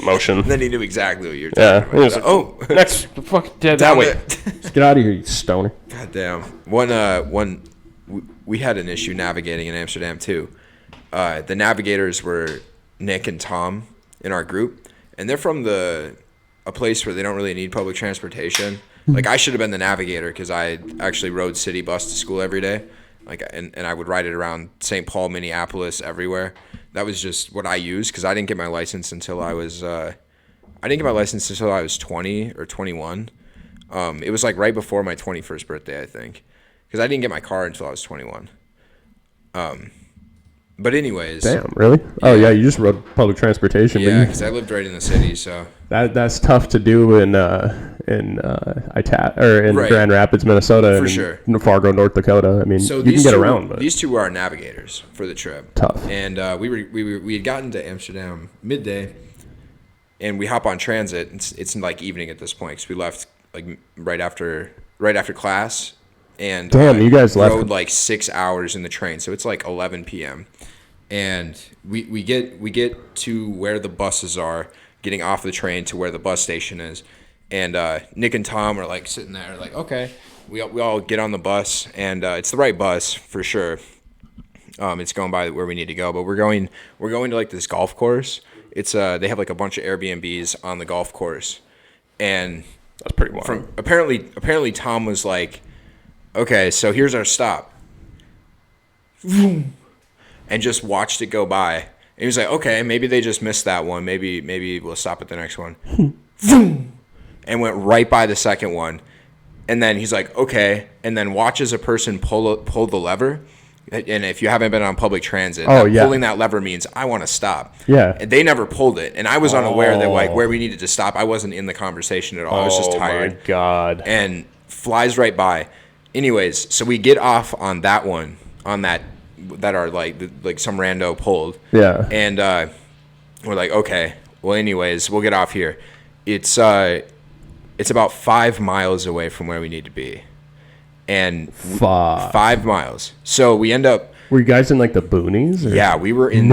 motion. Then he knew exactly what you were talking about. He was like, next, fuck, that way. Just get out of here, you stoner. Goddamn. We had an issue navigating in Amsterdam too. The navigators were Nick and Tom in our group, and they're from a place where they don't really need public transportation. Like, I should have been the navigator because I actually rode city bus to school every day. Like, and I would ride it around St. Paul, Minneapolis, everywhere. That was just what I used because I didn't get my license until I was 20 or 21. It was like right before my 21st birthday, I think, because I didn't get my car until I was 21. But anyways. Damn, really? Yeah. Oh yeah, you just rode public transportation. Yeah, because I lived right in the city, so. That's tough to do in Grand Rapids, Minnesota, for sure. In Fargo, North Dakota. I mean, so you can get around. But these two were our navigators for the trip. Tough. And we had gotten to Amsterdam midday, and we hop on transit. It's like evening at this point because we left like right after class. And damn, you guys rode like 6 hours in the train, so it's like 11 p.m. And we get to where the buses are, getting off the train to where the bus station is, and Nick and Tom are like sitting there, like, okay, we all get on the bus, and it's the right bus for sure. It's going by where we need to go, but we're going to like this golf course. It's they have like a bunch of Airbnbs on the golf course, and that's pretty wild. Apparently Tom was like, okay, so here's our stop. And just watched it go by. And he was like, okay, maybe they just missed that one. Maybe we'll stop at the next one. And went right by the second one. And then he's like, okay. And then watches a person pull the lever. And if you haven't been on public transit, pulling that lever means I want to stop. Yeah. And they never pulled it. And I was unaware that like where we needed to stop. I wasn't in the conversation at all. I was just tired. Oh, my God. And flies right by. Anyways, so we get off on that one, on that are like some rando pulled. Yeah. And we're like, okay, well, anyways, we'll get off here. It's about 5 miles away from where we need to be. And 5 miles. So we end up. Were you guys in like the boonies? Or? Yeah, we were in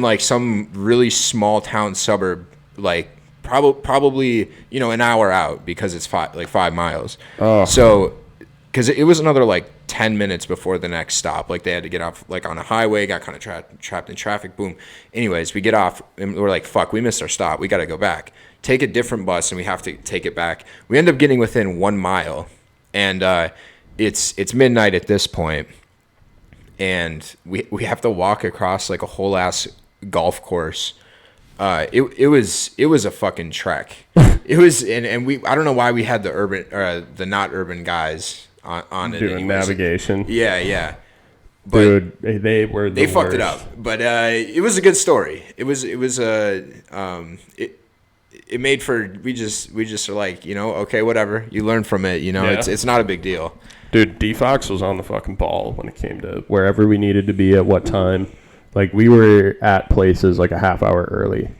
like some really small town suburb, like probably an hour out because it's 5 miles. Oh. So. Because it was another, like, 10 minutes before the next stop. Like, they had to get off, like, on a highway, got kind of trapped in traffic, boom. Anyways, we get off, and we're like, fuck, we missed our stop. We got to go back. Take a different bus, and we have to take it back. We end up getting within 1 mile, and it's midnight at this point, and we have to walk across, like, a whole-ass golf course. It was a fucking trek. It was, and we, I don't know why we had the not urban guys on it. Doing navigation. Yeah. But dude, they fucked it up. But it was a good story. It made for we just are like, okay, whatever. You learn from it, Yeah. It's not a big deal. Dude, D-Fox was on the fucking ball when it came to wherever we needed to be at what time. Like, we were at places like a half hour early,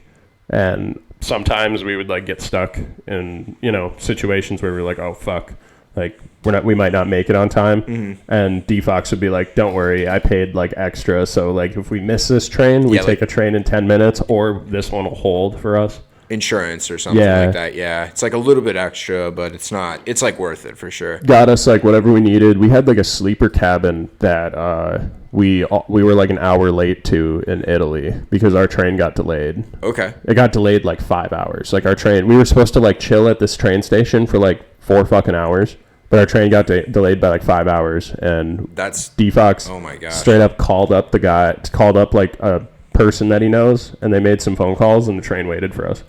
and sometimes we would like get stuck in situations where we're like, oh fuck, like we might not make it on time. Mm-hmm. And D-Fox would be like, don't worry, I paid like extra, so like if we miss this train, we take a train in 10 minutes, or this one will hold for us. Insurance or something like that. Yeah, it's like a little bit extra, but it's like worth it for sure. Got us like whatever we needed. We had like a sleeper cabin that we were like an hour late to in Italy because our train got delayed. Okay. It got delayed like 5 hours. Like our train, we were supposed to like chill at this train station for like 4 fucking hours, but our train got delayed by like 5 hours, and that's D-Fox. Oh my god! Straight up called up like a person that he knows, and they made some phone calls, and the train waited for us.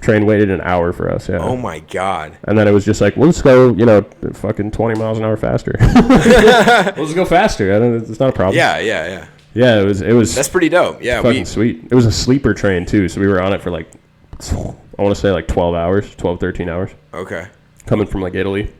Train waited an hour for us. Yeah. Oh my God. And then it was just like, well, let's go, fucking 20 miles an hour faster. Let's go faster. It's not a problem. Yeah. Yeah, it was. That's pretty dope. Yeah, fucking sweet. It was a sleeper train too, so we were on it for like, I want to say like 12 hours, 12, 13 hours. Okay. Coming from like Italy.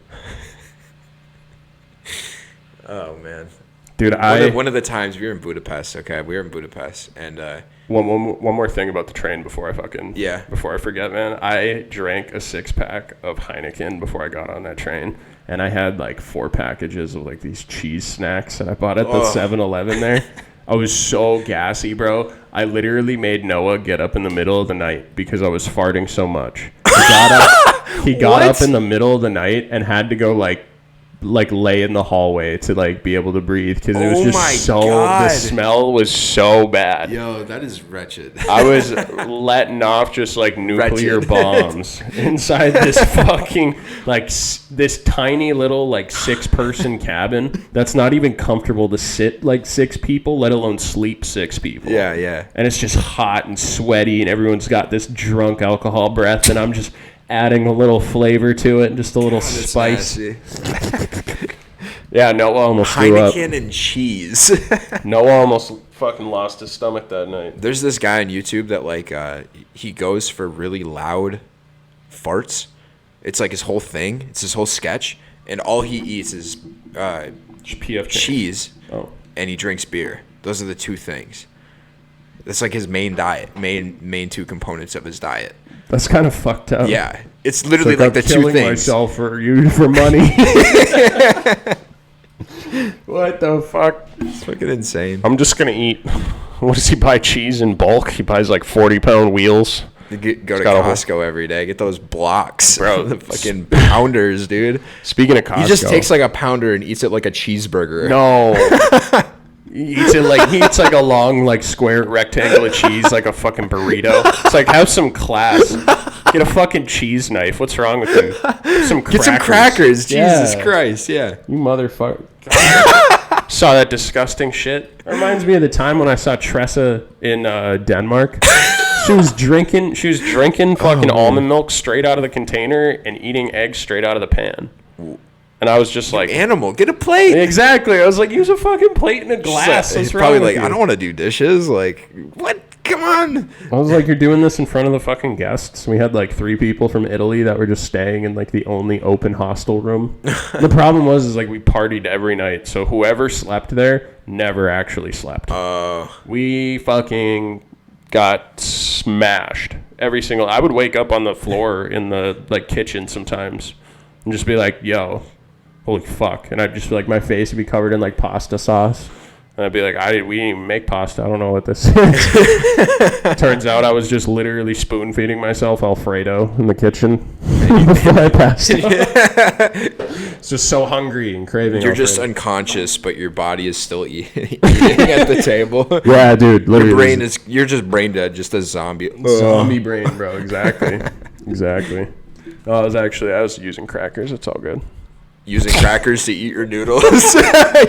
Oh man. Dude, one of the times we were in Budapest. Okay, we were in Budapest, and one more thing about the train before I forget, man. I drank a 6-pack of Heineken before I got on that train, and I had like 4 packages of like these cheese snacks that I bought at the 7-Eleven there. I was so gassy, bro. I literally made Noah get up in the middle of the night because I was farting so much. He got up in the middle of the night and had to go like lay in the hallway to like be able to breathe because it was just the smell was so bad. Yo, that is wretched. I was letting off just like nuclear bombs inside this fucking like this tiny little like 6-person cabin that's not even comfortable to sit like 6 people, let alone sleep 6 people. Yeah. And it's just hot and sweaty and everyone's got this drunk alcohol breath and I'm just adding a little flavor to it and just a little spice. Yeah, Noah almost threw up. Heineken and cheese. Noah almost fucking lost his stomach that night. There's this guy on YouTube that like he goes for really loud farts. It's like his whole thing. It's his whole sketch, and all he eats is PF cheese, and he drinks beer. Those are the 2 things. That's like his main diet, main 2 components of his diet. That's kind of fucked up. Yeah, it's literally like the 2 things. Myself for money. What the fuck? It's fucking insane. I'm just gonna eat. What does he buy? Cheese in bulk? He buys like 40-pound wheels. You go to Costco every day. Get those blocks, bro. The fucking pounders, dude. Speaking of Costco, he just takes like a pounder and eats it like a cheeseburger. No. He eats like a long like square rectangle of cheese like a fucking burrito. It's like, have some class. Get a fucking cheese knife. What's wrong with you? Get some crackers. Jesus Christ, yeah. You motherfucker. Saw that disgusting shit. It reminds me of the time when I saw Tressa in Denmark. She was drinking fucking almond milk straight out of the container and eating eggs straight out of the pan. And I was just like, animal, get a plate. Exactly. I was like, use a fucking plate and a glass. He's probably like, I don't want to do dishes. Like, what? Come on. I was like, you're doing this in front of the fucking guests. We had like 3 people from Italy that were just staying in like the only open hostel room. The problem was like we partied every night. So whoever slept there never actually slept. We fucking got smashed every single. I would wake up on the floor in the like kitchen sometimes and just be like, yo, holy fuck. And I'd just be like, my face would be covered in like pasta sauce. And I'd be like, we didn't even make pasta. I don't know what this is. Turns out I was just literally spoon feeding myself Alfredo in the kitchen before I passed out. It's just so hungry and craving You're Alfredo. Just unconscious, but your body is still eating at the table. Yeah, dude. Literally. You're just brain dead, just a zombie. Zombie brain, bro. Exactly. Exactly. I was using crackers. It's all good. Using crackers to eat your noodles,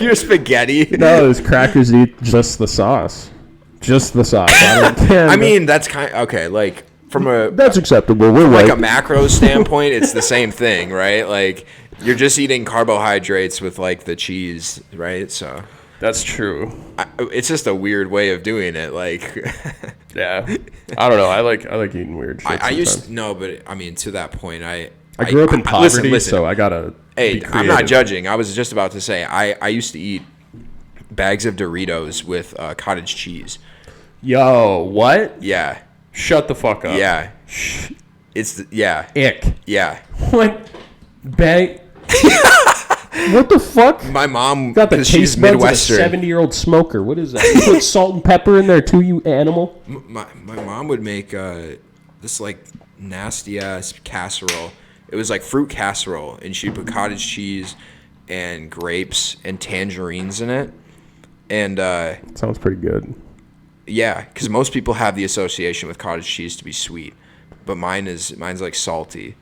your spaghetti. No, it was crackers to eat just the sauce. Just the sauce. I mean, that's kind of, okay. Like that's acceptable. We're like a macro standpoint, it's the same thing, right? Like you're just eating carbohydrates with like the cheese, right? So that's true. It's just a weird way of doing it. Like, yeah, I don't know. I like eating weird shit. To that point, I grew up in poverty, listen, so I gotta. Hey, I'm not judging. I was just about to say I used to eat bags of Doritos with cottage cheese. Yo, what? Yeah. Shut the fuck up. Yeah. Yeah. Ick. Yeah. What? Bag. What the fuck? My mom got the taste buds of a 70-year-old smoker. What is that? You put salt and pepper in there too, you animal? My mom would make this like nasty ass casserole. It was like fruit casserole, and she'd put cottage cheese and grapes and tangerines in it. And sounds pretty good. Yeah, because most people have the association with cottage cheese to be sweet, but mine's like salty.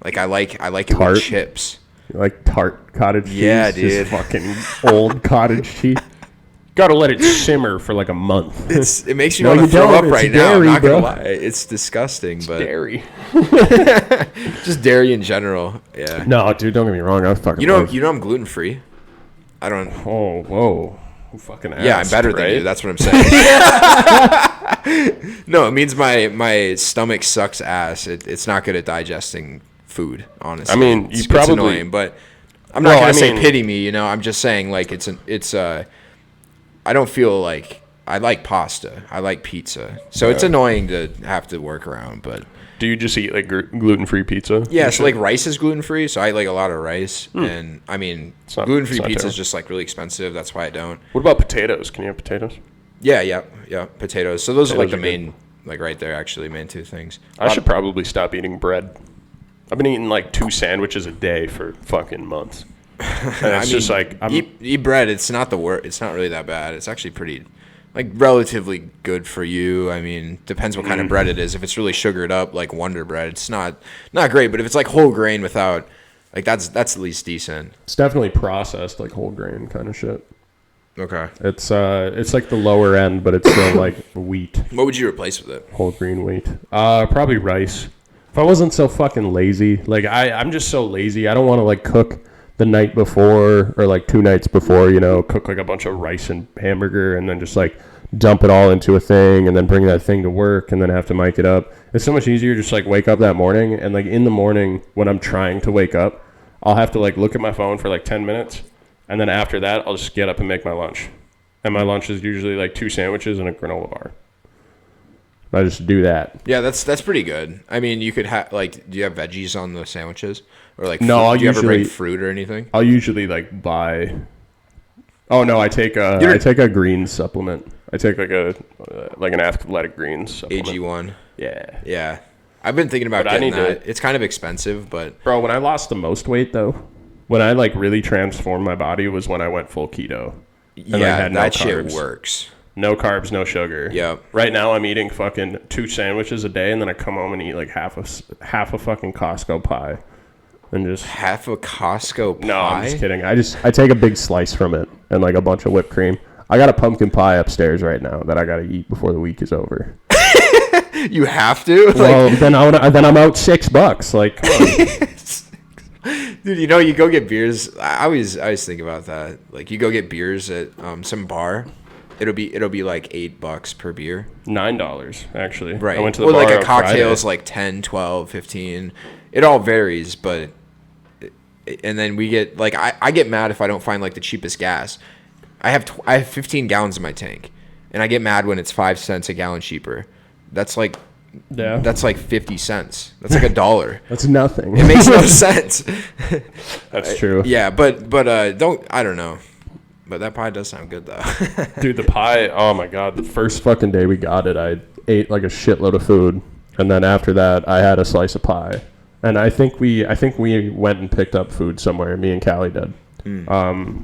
Like I like it with chips. You like tart cottage cheese? Yeah, dude. Just fucking old cottage cheese. Gotta let it simmer for like a month. It makes you want to throw up right now. I'm not gonna lie, it's disgusting, but Dairy. just dairy in general. Yeah. No, dude, don't get me wrong. I fucking. You know I'm gluten free. I don't. Oh, whoa. Who fucking asked, Yeah, I'm better right? than you. That's what I'm saying. No, it means my stomach sucks ass. It's not good at digesting food. Honestly, I mean, it's probably annoying, but I'm not gonna say pity me. You know, I'm just saying like I don't feel like I like pasta. I like pizza, so it's annoying to have to work around. But do you just eat like gluten-free pizza? yeah, so like rice is gluten free, so I eat like a lot of rice, and I mean gluten free pizza is just like really expensive. That's why I don't. What about potatoes? Can you have potatoes? Yeah, potatoes. So those are like the main, like right there, actually, main two things. I should probably stop eating bread. I've been eating like 2 sandwiches a day for fucking months. And it's just like eat bread. It's not the worst. It's not really that bad. It's actually pretty, like relatively good for you. I mean, depends what kind of bread it is. If it's really sugared up, like Wonder Bread, it's not great. But if it's like whole grain without, like that's at least decent. It's definitely processed, like whole grain kind of shit. Okay. It's like the lower end, but it's still like wheat. What would you replace with it? Whole grain wheat. Probably rice. If I wasn't so fucking lazy, like I'm just so lazy. I don't want to like cook the night before or like 2 nights before, you know, cook like a bunch of rice and hamburger and then just like dump it all into a thing and then bring that thing to work and then have to mic it up. It's so much easier just like wake up that morning and like in the morning when I'm trying to wake up, I'll have to like look at my phone for like 10 minutes and then after that I'll just get up and make my lunch. And my lunch is usually like 2 sandwiches and a granola bar. I just do that. Yeah, that's pretty good. I mean, you could have like, do you have veggies on the sandwiches or like? No, do you ever bring fruit or anything? I'll usually like buy. Oh no, I take a greens supplement. I take like an athletic greens supplement. AG1. Yeah. Yeah, I've been thinking about getting that. It's kind of expensive, but bro, when I lost the most weight though, when I like really transformed my body was when I went full keto. And yeah, had that shit works. No carbs, no sugar. Yep. Right now I'm eating fucking 2 sandwiches a day, and then I come home and eat like half a fucking Costco pie, and just half a Costco pie. No, I'm just kidding. I take a big slice from it and like a bunch of whipped cream. I got a pumpkin pie upstairs right now that I gotta eat before the week is over. You have to. Well, then I'm out $6. Like, come on. Dude, you know, you go get beers. I always think about that. Like, you go get beers at some bar. It'll be like $8 per beer. $9 actually. Right. I went to the bar like a cocktail is Friday. like 10, 12, 15. It all varies, but and then we get like I get mad if I don't find like the cheapest gas. I have 15 gallons in my tank, and I get mad when it's 5 cents a gallon cheaper. That's like 50 cents. That's like $1. That's nothing. It makes no sense. That's true. Yeah, but I don't know. But that pie does sound good, though. Dude, the pie, oh my God. The first fucking day we got it, I ate like a shitload of food. And then after that, I had a slice of pie. And I think we went and picked up food somewhere, me and Callie did.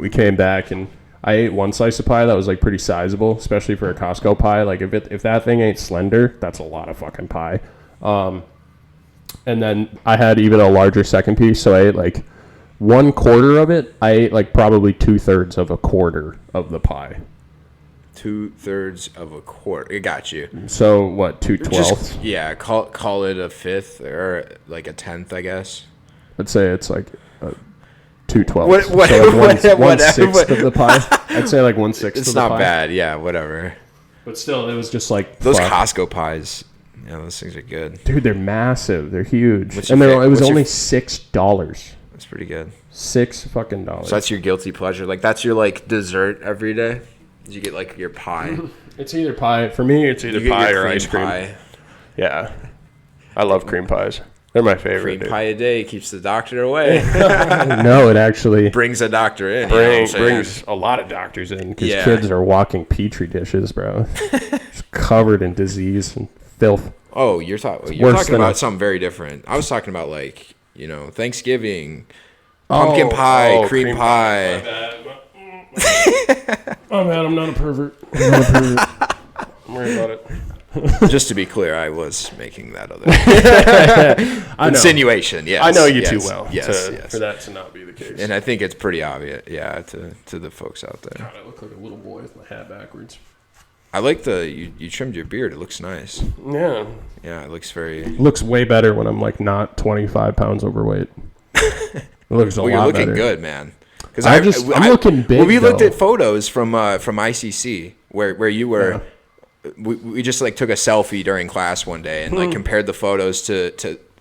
We came back, and I ate 1 slice of pie that was like pretty sizable, especially for a Costco pie. Like if that thing ain't slender, that's a lot of fucking pie. And then I had even a larger second piece, so I ate like 1/4 of it. I ate like probably 2/3 of a quarter of the pie. 2/3 of a quarter. I got you. So what? 2/12. Yeah, call it a fifth or like a tenth, I guess. I'd say it's like 2/12. What? So like 1/6 of the pie. I'd say like 1/6. It's not bad. Yeah, whatever. But still, it was just like those Costco pies. Yeah, those things are good. Dude, they're massive. They're huge. It was only $6. That's pretty good. $6 fucking dollars. So that's your guilty pleasure. Like that's your like dessert every day. You get like your pie. It's either pie for me. It's either pie or ice cream. Pie. Yeah, I love cream pies. They're my favorite. Cream pie a day keeps the doctor away. No, it actually brings a doctor in. Brings a lot of doctors in because kids are walking petri dishes, bro. Just covered in disease and filth. Oh, you're talking about something very different. I was talking about like, you know, Thanksgiving, pumpkin pie, cream pie. Oh man, I'm not a pervert. I'm worried about it. Just to be clear, I was making that other insinuation. Yes, I know you too well Yes, for that to not be the case. And I think it's pretty obvious, to the folks out there. God, I look like a little boy with my hat backwards. I like you trimmed your beard. It looks nice. Yeah. Yeah, it looks very. Looks way better when I'm like not 25 pounds overweight. It looks a lot better. You're looking good, man. Because I'm looking big. Well, we looked at photos from ICC where you were. Yeah. We just like took a selfie during class one day and like compared the photos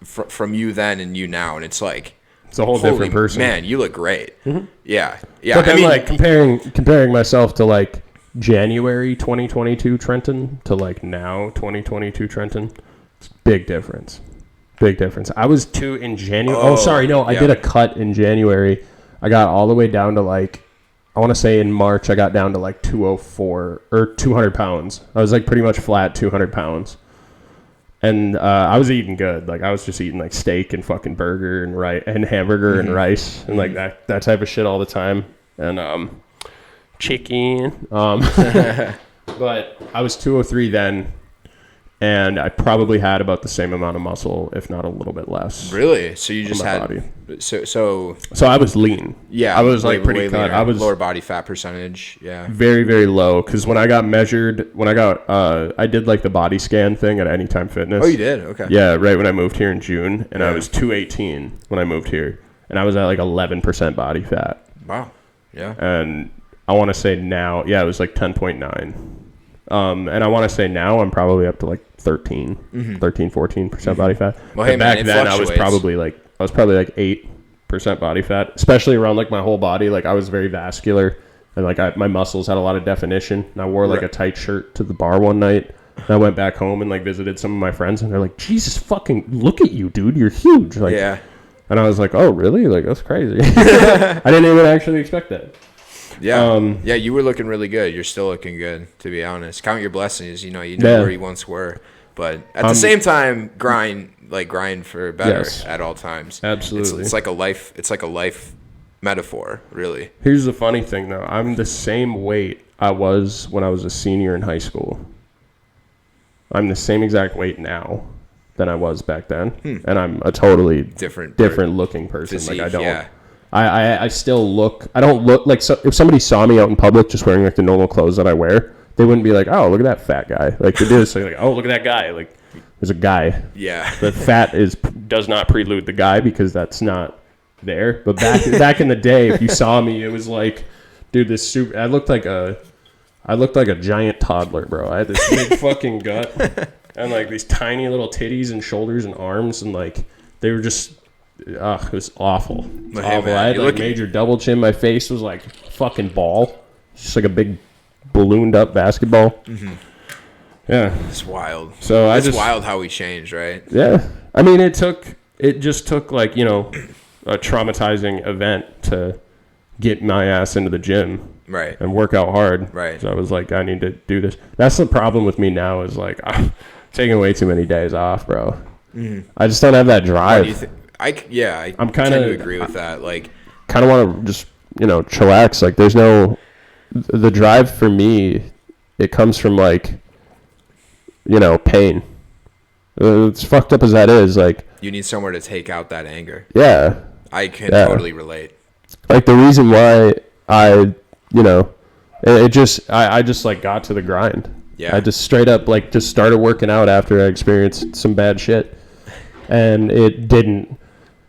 from you then and you now, and it's like it's a whole different person. Man, you look great. Mm-hmm. Yeah. But then like comparing myself to like January 2022 Trenton to like now 2022 Trenton, it's big difference. Big difference. I was in January. I did a cut in January. I got all the way down to like, I want to say in March, I got down to like 204 or 200 pounds. I was like pretty much flat 200 pounds. And I was eating good. Like I was just eating like steak and fucking burger and hamburger and rice and like that type of shit all the time. And chicken. But I was 203 then. And I probably had about the same amount of muscle, if not a little bit less. Really? So you just had body. So I was lean. Yeah, I was like pretty cut. I was lower body fat percentage. Yeah, very very low. Because when I got measured, I did like the body scan thing at Anytime Fitness. Oh, you did? Okay. Yeah, right when I moved here in June, and I was 218 when I moved here, and I was at like 11% body fat. Wow. Yeah. And I want to say now, it was like 10.9. And I want to say now I'm probably up to like 13, 14% body fat. Well, hey, back then I was probably like 8% body fat, especially around like my whole body. Like I was very vascular and like my muscles had a lot of definition. And I wore like a tight shirt to the bar one night. And I went back home and like visited some of my friends and they're like, Jesus fucking look at you, dude. You're huge. Like, yeah. And I was like, oh really? Like that's crazy. I didn't even actually expect that. Yeah, you were looking really good. You're still looking good, to be honest. Count your blessings. You know where you once were, but at the same time, grind for better at all times. Absolutely, it's like a life. It's like a life metaphor, really. Here's the funny thing, though. I'm the same weight I was when I was a senior in high school. I'm the same exact weight now than I was back then, and I'm a totally different looking person. Physique, like I don't. Yeah. I still look. I don't look like if somebody saw me out in public just wearing like the normal clothes that I wear, they wouldn't be like, "Oh, look at that fat guy." Like they do say, like, "Oh, look at that guy." Like there's a guy. Yeah. The fat does not prelude the guy because that's not there. But back in the day, if you saw me, it was like, dude, I looked like a giant toddler, bro. I had this big fucking gut and like these tiny little titties and shoulders and arms, and like they were just. It was awful. Hey, awful. man, I had like major double chin. My face was like fucking ball. Just like a big ballooned up basketball. Mm-hmm. Yeah. It's wild. So it's wild how we changed, right? Yeah. I mean, it just took like, a traumatizing event to get my ass into the gym. Right. And work out hard. Right. So I was like, I need to do this. That's the problem with me now is like, I'm taking way too many days off, bro. Mm-hmm. I just don't have that drive. I tend to agree with that. Like, kind of want to just chillax. Like, there's no the drive for me. It comes from like, pain. It's fucked up as that is. Like, you need somewhere to take out that anger. Yeah, I can totally relate. Like the reason why I just like got to the grind. Yeah, I just straight up like just started working out after I experienced some bad shit, and it didn't.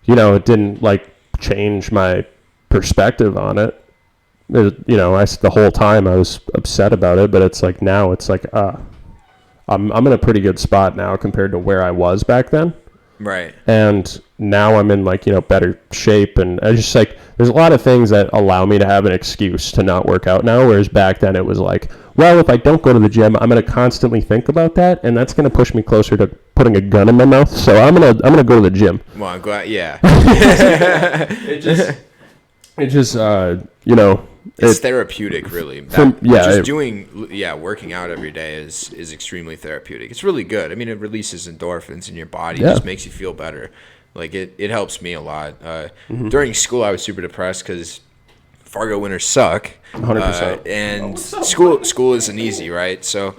It didn't like change my perspective on it. The whole time I was upset about it, but it's like now it's like I'm in a pretty good spot now compared to where I was back then. Right. And now I'm in like better shape, and I just like there's a lot of things that allow me to have an excuse to not work out now, whereas back then it was like, well, if I don't go to the gym, I'm going to constantly think about that, and that's going to push me closer to putting a gun in my mouth. So I'm gonna go to the gym. Well, I'm glad. Yeah. It's therapeutic, really. Working out every day is extremely therapeutic. It's really good. I mean, it releases endorphins in your body. It just makes you feel better. Like it helps me a lot. During school, I was super depressed because Fargo winters suck. 100%. And school isn't easy, right? So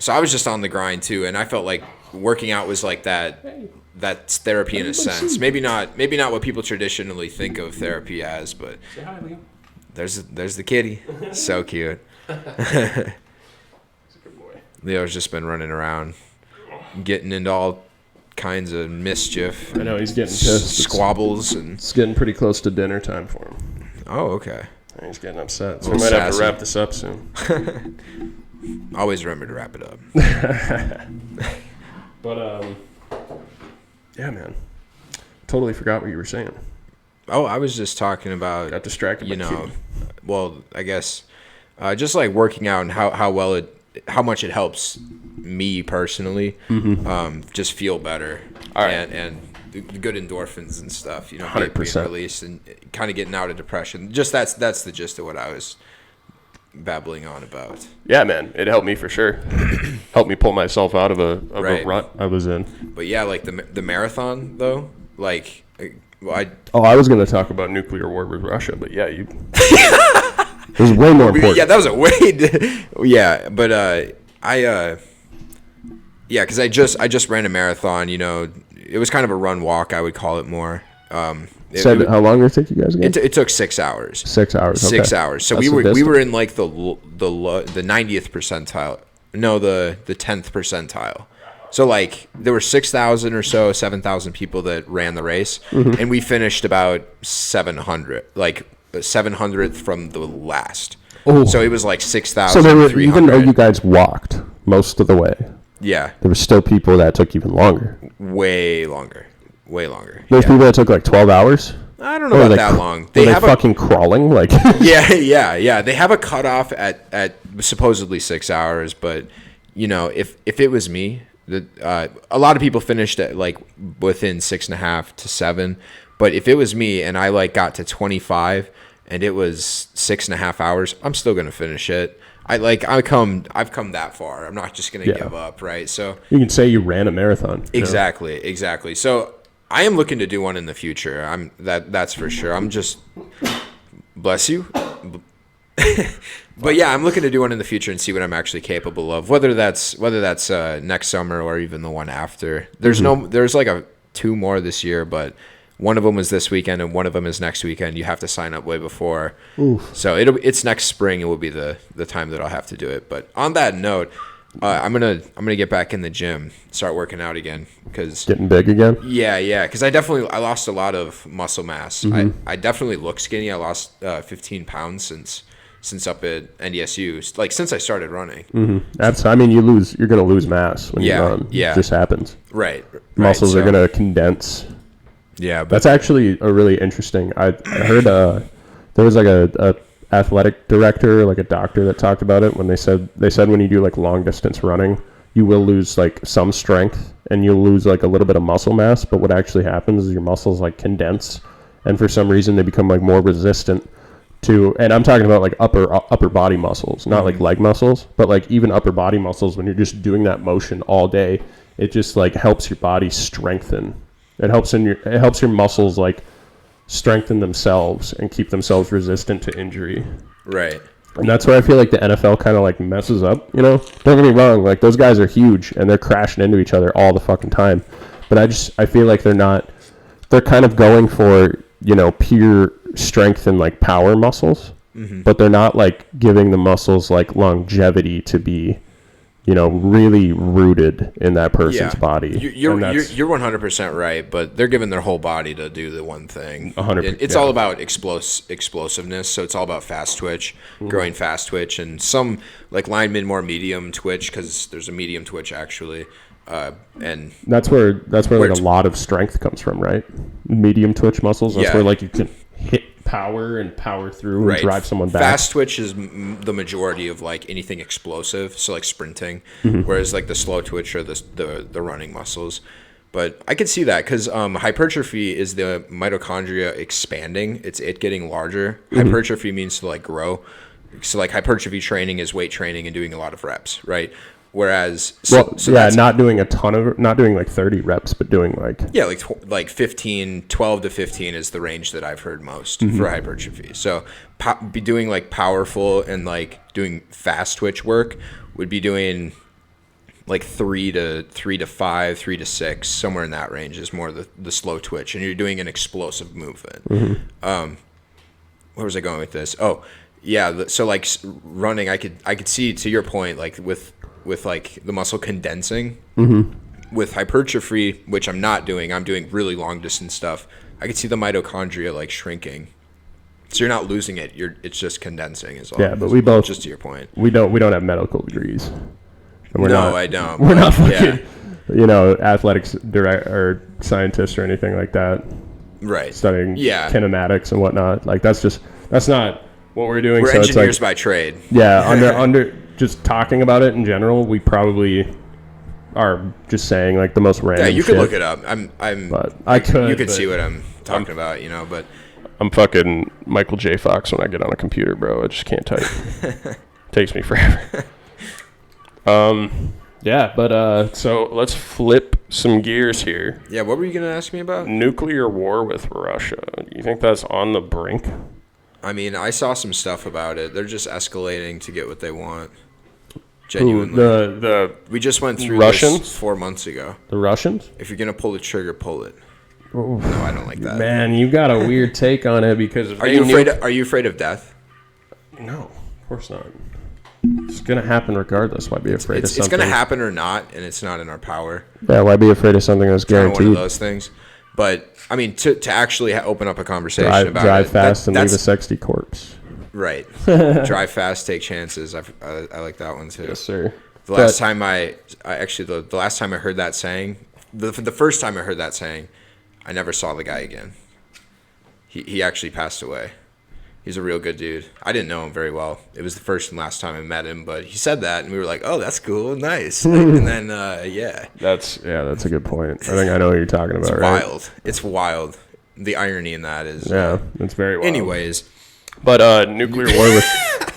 So I was just on the grind too, and I felt like working out was like that's therapy in a sense. Maybe not what people traditionally think of therapy as, but Say hi, Liam. there's the kitty. So cute. He's a good boy. Leo's just been running around, getting into all kinds of mischief. I know he's getting pissed. Squabbles and. It's getting pretty close to dinner time for him. Oh, okay. And he's getting upset, so A we little might have to sassy. wrap this up soon. Always remember to wrap it up. But yeah, man, totally forgot what you were saying. Oh, I was just talking about, Got distracted. you by know, Cuban. well, I guess just like working out and how much it helps me personally, just feel better. All right. And the good endorphins and stuff, being 100%. released and kind of getting out of depression. Just that's the gist of what I was babbling on about. Yeah, man, it helped me for sure. Helped me pull myself out of a Right. rut I was in. But yeah, like the marathon though, like, well, I was going to talk about nuclear war with Russia, but yeah, you. It was way more important. yeah, that was a way. Yeah, but yeah, because I just ran a marathon. It was kind of a run walk, I would call it more. How long did it take you guys again? It took 6 hours. 6 hours. Okay. 6 hours. So That's we the were distance. in like the 90th percentile. No, the 10th percentile. So like there were 6,000 or so, 7,000 people that ran the race, and we finished about 700, like 700th from the last. Oh. So it was like 6,000. So there were, even though you guys walked most of the way, yeah, there were still people that took even longer. way longer. Those Yeah. people that took like 12 hours. I don't know Or about they that cr- long. Were they have fucking crawling like? Yeah. They have a cutoff at supposedly 6 hours, but if it was me, a lot of people finished at like within 6.5 to 7. But if it was me and I like got to 25 and it was 6.5 hours, I'm still gonna finish it. I've come that far. I'm not just gonna give up, right? So You can say you ran a marathon. you know? exactly. So I am looking to do one in the future. That's for sure. I'm just bless you. But yeah, I'm looking to do one in the future and see what I'm actually capable of. Whether that's next summer or even the one after. There's like 2 more this year, but one of them is this weekend and one of them is next weekend. You have to sign up way before. Oof. So it's next spring. It will be the time that I'll have to do it. But on that note, I'm gonna get back in the gym, start working out again because Getting big again. yeah, because I lost a lot of muscle mass. I definitely look skinny. I lost 15 pounds since up at NDSU, like since I started running. That's. I mean, you're gonna lose mass when you run. Yeah. It just happens. Right. Muscles are so- gonna condense. Yeah, but That's actually a really interesting. I heard there was like a athletic director, like a doctor that talked about it when they said when you do like long distance running, you will lose like some strength and you'll lose like a little bit of muscle mass, but what actually happens is your muscles like condense, and for some reason they become like more resistant to, and I'm talking about like upper body muscles, not like leg muscles, but like even upper body muscles. When you're just doing that motion all day, it just like helps your body strengthen. It helps your muscles like strengthen themselves and keep themselves resistant to injury. right. And that's where I feel like the NFL kind of like messes up, Don't get me wrong, like those guys are huge and they're crashing into each other all the fucking time. But I feel like they're kind of going for, pure strength and like power muscles, but they're not like giving the muscles like longevity to be, really rooted in that person's body. You're 100% right, but they're giving their whole body to do the one thing. 100%, It's all about explosiveness, so it's all about fast twitch, growing fast twitch, and some like linemen more medium twitch because there's a medium twitch actually, and That's where like it's- a lot of strength comes from, right? Medium twitch muscles. That's Yeah. where like you can hit power and power through and drive someone back. Fast twitch is the majority of like anything explosive, so like sprinting, whereas like the slow twitch are the running muscles. But I could see that because hypertrophy is the mitochondria expanding. It's it getting larger. Hypertrophy means to like grow. So like hypertrophy training is weight training and doing a lot of reps, right? Whereas not doing like 30 reps, but doing like like 12 to 15 is the range that I've heard most for hypertrophy. So be doing like powerful and like doing fast twitch work would be doing like 3 to 5, 3 to 6, somewhere in that range is more the slow twitch, and you're doing an explosive movement. Where was I going with this? Oh, yeah. So like running, I could see, to your point, like with like the muscle condensing. With hypertrophy, which I'm not doing, I'm doing really long distance stuff. I could see the mitochondria like shrinking. So you're not losing it. It's just condensing is all. Yeah, but we both, just to your point. We don't have medical degrees. And I don't. We're not fucking, athletics or scientists or anything like that. Right. Studying kinematics and whatnot. Like that's not what we're doing. We're so engineers it's like, by trade. Yeah, under just talking about it in general, we probably are just saying like the most random. Yeah, you could shit. look it up. You could see what I'm talking about, but I'm fucking Michael J. Fox when I get on a computer, bro. I just can't type. Takes me forever. Yeah, but so let's flip some gears here. Yeah, what were you gonna ask me about? Nuclear war with Russia. You think that's on the brink? I mean, I saw some stuff about it. They're just escalating to get what they want. Genuinely. We just went through Russians? this 4 months ago. The Russians? If you're gonna pull the trigger, pull it. Ooh. No, I don't like that. Man, you got a weird take on it because Are you afraid of death? No, of course not. It's gonna happen regardless. Why be afraid of something? It's gonna happen or not, and it's not in our power. Yeah, why be afraid of something that's guaranteed? One of those things. But I mean, to actually open up a conversation about drive it, fast and leave a sexy corpse. Right. Drive fast, take chances. I like that one too. Yes, sir. The last time I heard that saying, the first time I heard that saying, I never saw the guy again. He actually passed away. He's a real good dude. I didn't know him very well. It was the first and last time I met him, but he said that, and we were like, "Oh, that's cool, nice." And then, yeah. That's a good point. I think I know what you're talking about. It's wild. It's wild. The irony in that is. Yeah, it's very wild. Anyways, but nuclear war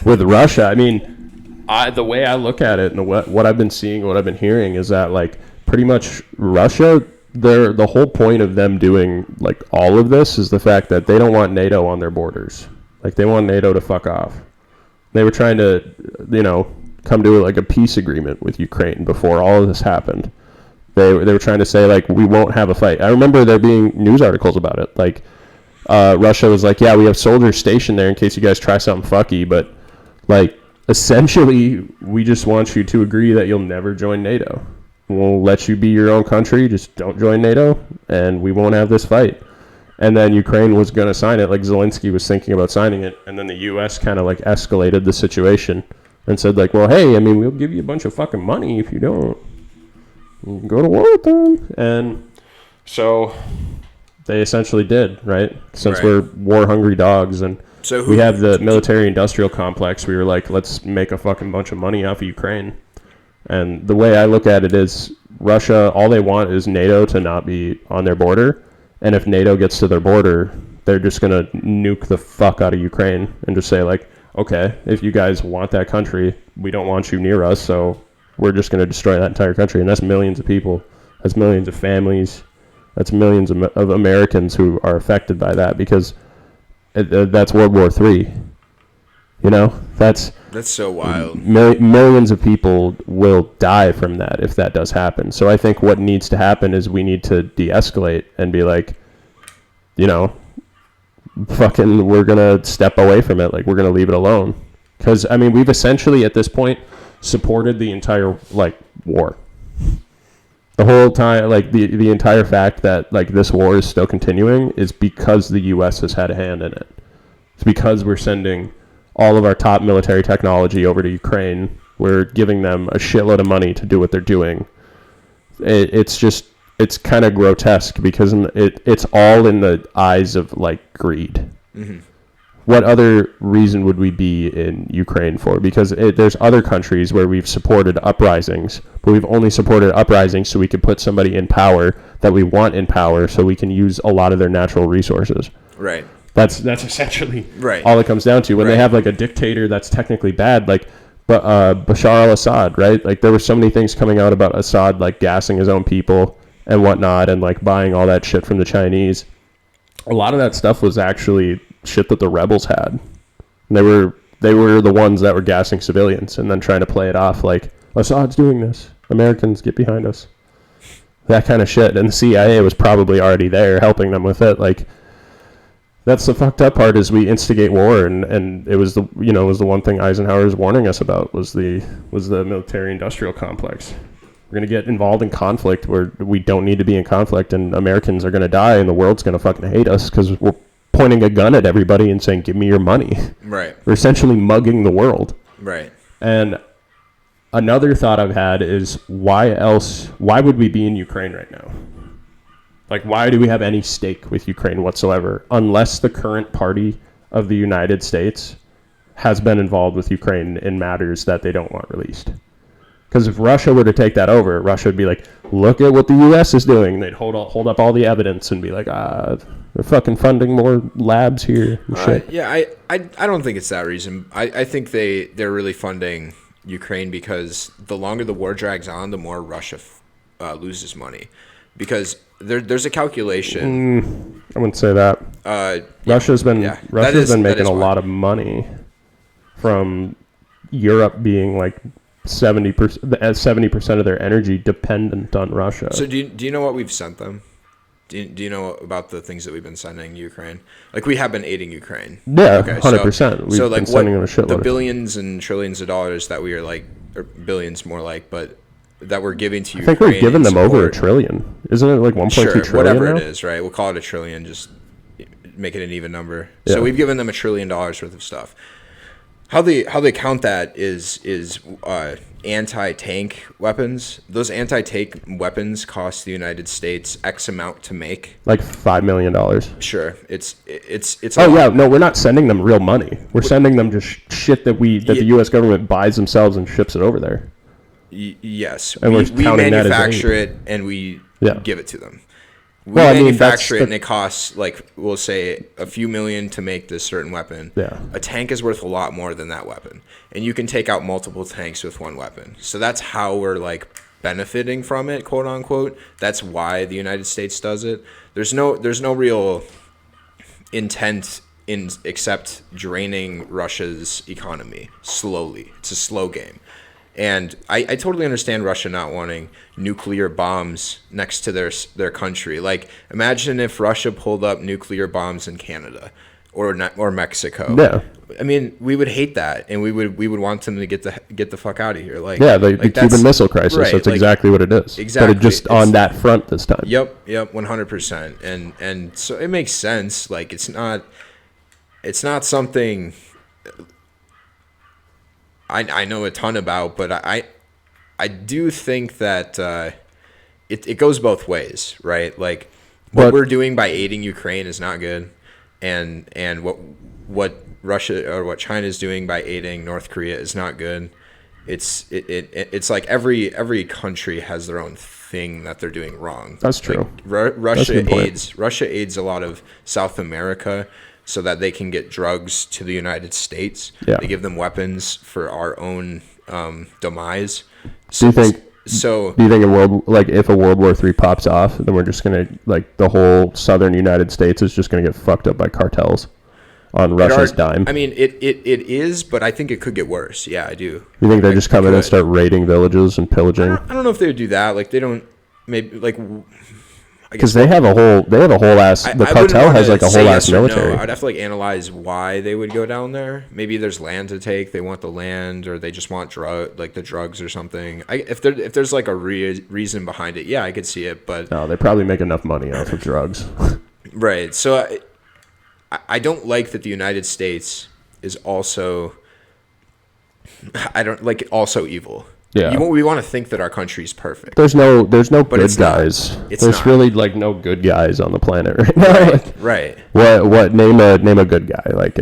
with Russia. I mean, the way I look at it and what I've been seeing, what I've been hearing is that like pretty much Russia. The whole point of them doing like all of this is the fact that they don't want NATO on their borders. Like they want NATO to fuck off. They were trying to, come to like a peace agreement with Ukraine before all of this happened. They were trying to say like we won't have a fight. I remember there being news articles about it. Like Russia was like, yeah, we have soldiers stationed there in case you guys try something fucky, but like essentially we just want you to agree that you'll never join NATO. We'll let you be your own country. Just don't join NATO, and we won't have this fight. And then Ukraine was going to sign it, like Zelensky was thinking about signing it, and then the U.S. kind of like escalated the situation and said like, well, hey, I mean, we'll give you a bunch of fucking money if you don't. You can go to war with them. And so they essentially did, right? Since we're war-hungry dogs, and so we have the military-industrial complex, we were like, let's make a fucking bunch of money off of Ukraine. And the way I look at it is Russia, all they want is NATO to not be on their border. And if NATO gets to their border, they're just going to nuke the fuck out of Ukraine and just say like, okay, if you guys want that country, we don't want you near us, so we're just going to destroy that entire country. And that's millions of people. That's millions of families. That's millions of Americans who are affected by that because that's World War III. That's so wild. Millions of people will die from that if that does happen. So I think what needs to happen is we need to de-escalate and be like, fucking, we're going to step away from it. Like, we're going to leave it alone. Because, I mean, we've essentially, at this point, supported the entire, like, war. The whole time, like, the entire fact that, like, this war is still continuing is because the U.S. has had a hand in it. It's because we're sending all of our top military technology over to Ukraine. We're giving them a shitload of money to do what they're doing. It's kind of grotesque because it's all in the eyes of like greed. Mm-hmm. What other reason would we be in Ukraine for? Because there's other countries where we've supported uprisings, but we've only supported uprisings so we could put somebody in power that we want in power so we can use a lot of their natural resources. Right. That's essentially all it comes down to. When they have like a dictator that's technically bad, like Bashar al-Assad, right? Like there were so many things coming out about Assad like gassing his own people and whatnot and like buying all that shit from the Chinese. A lot of that stuff was actually shit that the rebels had. And they were the ones that were gassing civilians and then trying to play it off like Assad's doing this. Americans, get behind us. That kind of shit. And the CIA was probably already there helping them with it. Like, that's the fucked up part, is we instigate war, and it was the one thing Eisenhower was warning us about was the military industrial complex. We're going to get involved in conflict where we don't need to be in conflict, and Americans are going to die, and the world's going to fucking hate us because we're pointing a gun at everybody and saying, give me your money. Right. We're essentially mugging the world. Right. And another thought I've had is, why would we be in Ukraine right now? Like, why do we have any stake with Ukraine whatsoever, unless the current party of the United States has been involved with Ukraine in matters that they don't want released? Because if Russia were to take that over, Russia would be like, look at what the U.S. is doing. They'd hold up all the evidence and be like, they're fucking funding more labs here and shit. Yeah, I don't think it's that reason. I think they're really funding Ukraine because the longer the war drags on, the more Russia loses money. Because there's a calculation. I wouldn't say that. Russia's been making a lot of money from Europe being like 70% of their energy dependent on Russia. So do you know what we've sent them? Do you know about the things that we've been sending Ukraine? Like, we have been aiding Ukraine. Yeah, okay, 100%. We've been sending them a shitload. The billions and trillions of dollars that we are like, or billions more like, but that we're giving to Ukraine. I think we've given them over $1 trillion. Isn't it like 1.2 trillion whatever now? It is, right? We'll call it $1 trillion, just make it an even number. Yeah. So we've given them $1 trillion worth of stuff. How they count that is anti-tank weapons. Those anti-tank weapons cost the United States X amount to make. Like $5 million. Sure, it's. Oh yeah, no, we're not sending them real money. We're sending them just shit that the U.S. government buys themselves and ships it over there. Yes, and we manufacture it and we give it to them. We manufacture it and it costs, like, we'll say a few million to make this certain weapon. Yeah. A tank is worth a lot more than that weapon. And you can take out multiple tanks with one weapon. So that's how we're, like, benefiting from it, quote unquote. That's why the United States does it. There's no real intent except draining Russia's economy slowly. It's a slow game. And I totally understand Russia not wanting nuclear bombs next to their country. Like, imagine if Russia pulled up nuclear bombs in Canada or Mexico. Yeah. I mean, we would hate that, and we would want them to get the fuck out of here. Like, yeah, the Cuban Missile Crisis. Right, that's exactly what it is. Exactly. But just on that front this time. Yep, 100%. And so it makes sense. Like, it's not something I know a ton about, but I do think that it goes both ways, right? Like, what we're doing by aiding Ukraine is not good, and what Russia or what China is doing by aiding North Korea is not good. It's like every country has their own thing that they're doing wrong. That's true. Like, Russia aids a lot of South America so that they can get drugs to the United States. Yeah. They give them weapons for our own demise. Do you think if a World War III pops off, then we're just gonna, like, the whole southern United States is just gonna get fucked up by cartels on Russia's dime? I mean, it is, but I think it could get worse. Yeah, I do. You think they just come in and start raiding villages and pillaging? I don't know if they would do that. Like, they don't. Maybe, like, because the cartel has like a whole ass military. No. I'd have to, like, analyze why they would go down there. Maybe there's land to take. They want the land, or they just want the drugs or something. If there's like a reason behind it, yeah, I could see it. But no, they probably make enough money off of drugs. Right. So I don't like that the United States is also. I don't like also evil. Yeah. We want to think that our country's perfect. There's no good guys. There's really, like, no good guys on the planet right now. Right. What name a good guy? Like,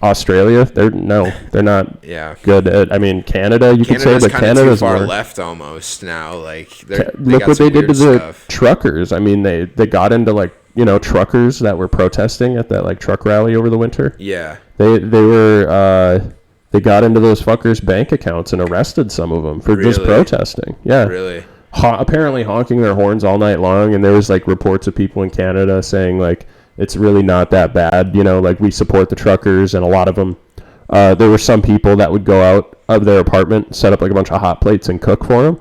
Australia? They're not good at. I mean, Canada, you could say, but Canada's too far more left almost now. Like, look what they did to the truckers. I mean, they got into, like, truckers that were protesting at that, like, truck rally over the winter. Yeah. They got into those fuckers' bank accounts and arrested some of them for just protesting. Yeah. Really? Apparently honking their horns all night long, and there was, like, reports of people in Canada saying, like, it's really not that bad, like, we support the truckers, and a lot of them, there were some people that would go out of their apartment, set up, like, a bunch of hot plates and cook for them.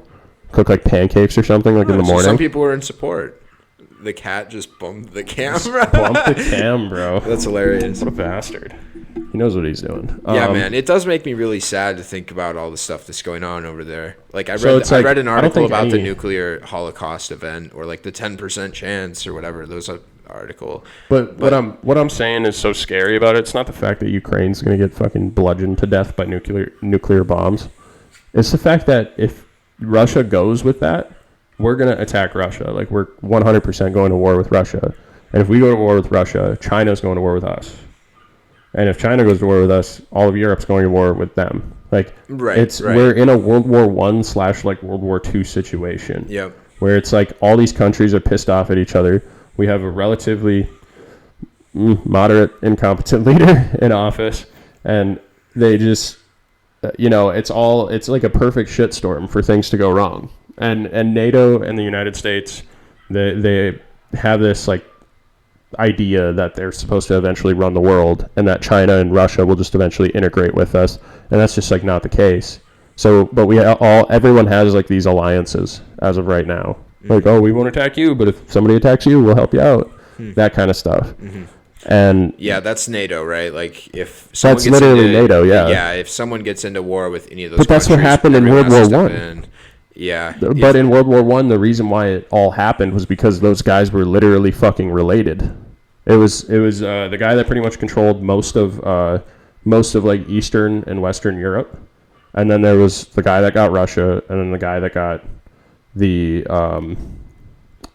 cook like pancakes or something like in the So morning. some people were in support. The cat just bumped the camera. Bump the cam, bro. That's hilarious. What a bastard. He knows what he's doing. Yeah, man, it does make me really sad to think about all the stuff that's going on over there. Like I So read, it's like, I read an I don't article think about the any- nuclear holocaust event, or like the 10% chance, or whatever. Those article. But what I'm saying is so scary about it. It's not the fact that Ukraine's going to get fucking bludgeoned to death by nuclear bombs. It's the fact that if Russia goes with that, we're going to attack Russia. Like, we're 100% going to war with Russia. And if we go to war with Russia, China's going to war with us. And if China goes to war with us, all of Europe's going to war with them. Like, Right. we're in a World War I / like World War II situation. Yep. Where it's like all these countries are pissed off at each other. We have a relatively moderate, incompetent leader in office, and they just, it's like a perfect shitstorm for things to go wrong. And NATO and the United States, they have this like idea that they're supposed to eventually run the world, and that China and Russia will just eventually integrate with us, and that's just like not the case. So, but everyone has like these alliances as of right now. Like, oh, we won't attack you, but if somebody attacks you, we'll help you out. That kind of stuff. And yeah, that's NATO, right? Like if someone that's gets literally into, NATO, yeah. Yeah, if someone gets into war with any of those, But that's what countries, happened in everyone World has to War step I. in. Yeah, But in World War One, the reason why it all happened was because those guys were literally fucking related. It was the guy that pretty much controlled most of like Eastern and Western Europe, and then there was the guy that got Russia, and then the guy that got the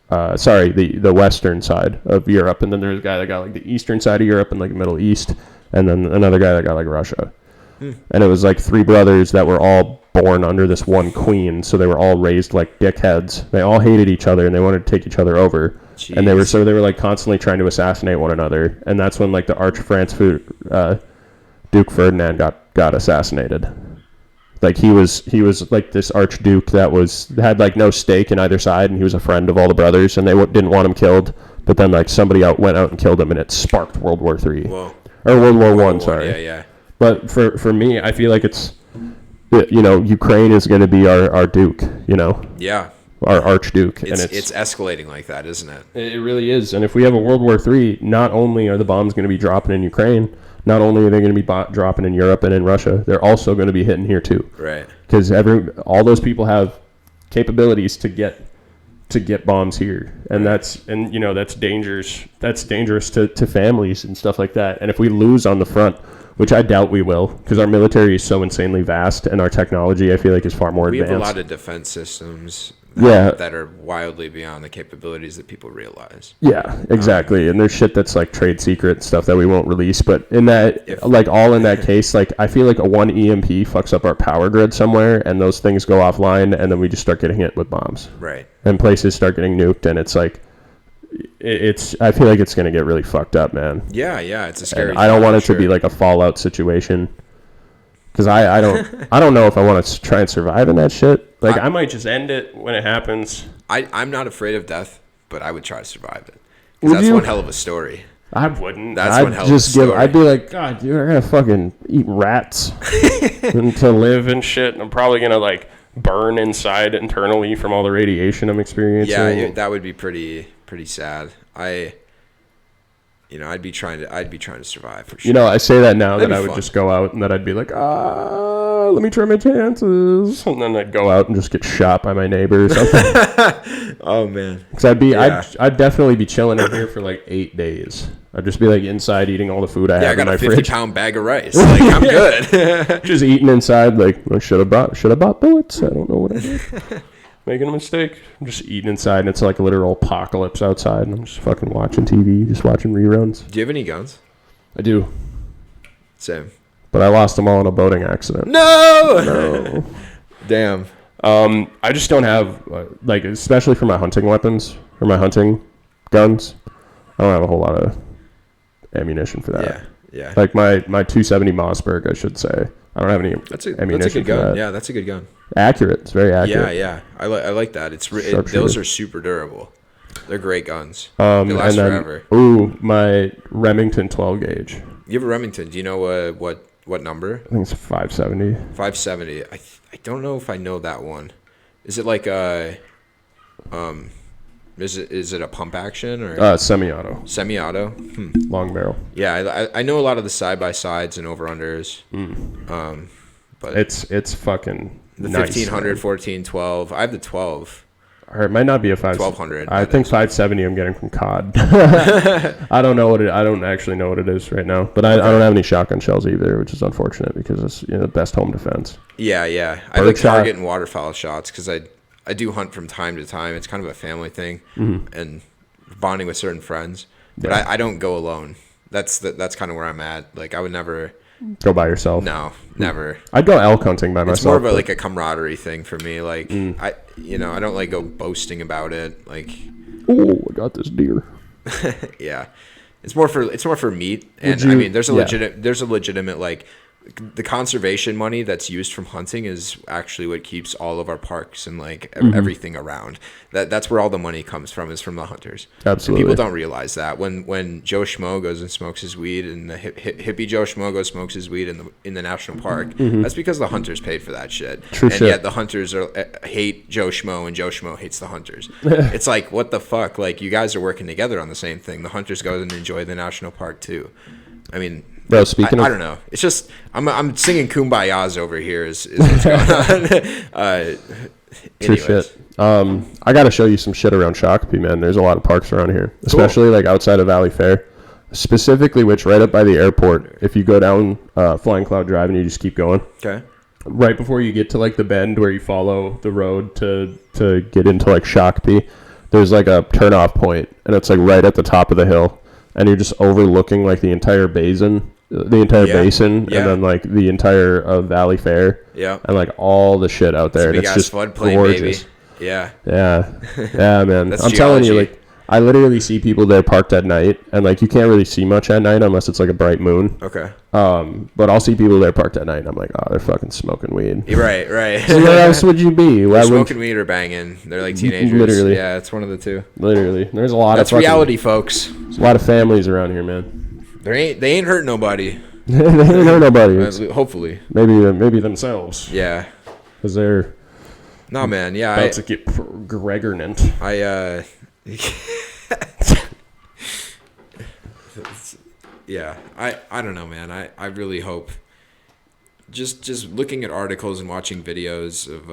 the western side of Europe, and then there's a guy that got like the eastern side of Europe and like Middle East, and then another guy that got like Russia. And it was like three brothers that were all born under this one queen, so they were all raised like dickheads. They all hated each other and they wanted to take each other over. Jeez. And they were like constantly trying to assassinate one another. And that's when like the Duke Ferdinand got assassinated. Like he was like this archduke that had like no stake in either side, and he was a friend of all the brothers, and they didn't want him killed. But then like somebody went out and killed him, and it sparked World War III. Whoa. Or World War One. Sorry. Yeah. But for me, I feel like it's, Ukraine is going to be our duke, Yeah. our archduke. It's And it's escalating like that, isn't it? it really is. And if we have a World War III, not only are the bombs going to be dropping in Ukraine, not only are they going to be dropping in Europe and in Russia, they're also going to be hitting here too. Right. Because all those people have capabilities to get bombs here, and that's dangerous. That's dangerous to families and stuff like that. And if we lose on the front, which I doubt we will, because our military is so insanely vast, and our technology, I feel like, is far more We advanced. have a lot of defense systems that are wildly beyond the capabilities that people realize. Yeah, exactly. And there's shit that's like trade secret stuff that we won't release. But in that, in that case, like I feel like a one EMP fucks up our power grid somewhere, and those things go offline, and then we just start getting hit with bombs. Right. And places start getting nuked, and it's like, I feel like it's gonna get really fucked up, man. Yeah, it's a scary. And I don't want it to be like a Fallout situation, because I don't know if I want to try and survive in that shit. Like I might just end it when it happens. I'm not afraid of death, but I would try to survive it. Would That's you? one hell of a story. I wouldn't. That's one hell of a story. I'd be like, God, dude, I'm gonna fucking eat rats and to live and shit. And I'm probably gonna like burn inside internally from all the radiation I'm experiencing. Yeah, that would be pretty sad. I'd be trying to survive for sure. I say that now That'd that be I would fun. just go out and that I'd be like, let me try my chances, and then I'd go out and just get shot by my neighbor or something. Oh man. Because I'd definitely be chilling in here for like 8 days. I'd just be like inside eating all the food I have I got in my a 50 fridge. pound bag of rice. Like I'm good. Just eating inside, like I should have bought bullets. I don't know what I did. Making a mistake. I'm just eating inside, and it's like a literal apocalypse outside, and I'm just fucking watching TV, just watching reruns. Do you have any guns? I do, Same. but I lost them all in a boating accident. No. Damn. I just don't have especially for my hunting weapons or my hunting guns. I don't have a whole lot of ammunition for that. Yeah. Like my 270 Mossberg, I should say. I don't have any ammunition That's a good gun. for that. Yeah, that's a good gun. Accurate. It's very accurate. Yeah. I like that. Those are super durable. They're great guns. They last forever. My Remington 12 gauge. You have a Remington. Do you know what number? I think it's 570. 570. I don't know if I know that one. Is it like a is it a pump action or Semi-auto. Semi-auto? Long barrel. Yeah, I know a lot of the side-by-sides and over-unders. But It's fucking the nice, 1500, man. 14, 12. I have the 12. Or it might not be a 1200. I think 570 I'm getting from COD. I don't actually know what it is right now. But I don't have any shotgun shells either, which is unfortunate because it's the best home defense. Yeah. I like target and waterfowl shots because I do hunt from time to time. It's kind of a family thing and bonding with certain friends. But I don't go alone. That's kind of where I'm at. Like I would never go by yourself. No, never. I'd go elk hunting by myself. It's more of like a camaraderie thing for me. Like I don't like go boasting about it. Like, oh, I got this deer. Yeah, it's more for meat. And I mean, there's a legitimate like the conservation money that's used from hunting is actually what keeps all of our parks and like everything around. That's where all the money comes from, is from the hunters. Absolutely. And people don't realize that when Joe Schmo goes and smokes his weed, and the hippie Joe Schmo goes smokes his weed in the national park, that's because the hunters paid for that shit. Yet the hunters hate Joe Schmo and Joe Schmo hates the hunters. It's like, what the fuck? Like, you guys are working together on the same thing. The hunters go and enjoy the national park too. I mean, bro, speaking of, I don't know. It's just I'm singing Kumbayas over here. Is what's going on. True shit. I got to show you some shit around Shakopee, man. There's a lot of parks around here, especially like outside of Valley Fair, specifically which right up by the airport. If you go down Flying Cloud Drive and you just keep going, okay. Right before you get to like the bend where you follow the road to get into like Shakopee, there's like a turnoff point, and it's like right at the top of the hill, and you're just overlooking like the entire basin. And then like the entire Valley Fair, and like all the shit out there. It's just floodplain, gorgeous. Baby. Yeah, man. I'm telling you, like, I literally see people there parked at night, and like you can't really see much at night unless it's like a bright moon. Okay. But I'll see people there parked at night, and I'm like, oh, they're fucking smoking weed. Right. So where else would you be? Smoking weed or banging? They're like teenagers. Literally. Yeah, it's one of the two. Literally, there's a lot. That's reality, folks. There's a lot of families around here, man. They ain't hurt nobody. They ain't hurt nobody. Hopefully. Maybe themselves. Yeah. Because they're. No, man. Yeah. About to get Gregornant. Yeah. I don't know, man. I really hope. Just looking at articles and watching videos of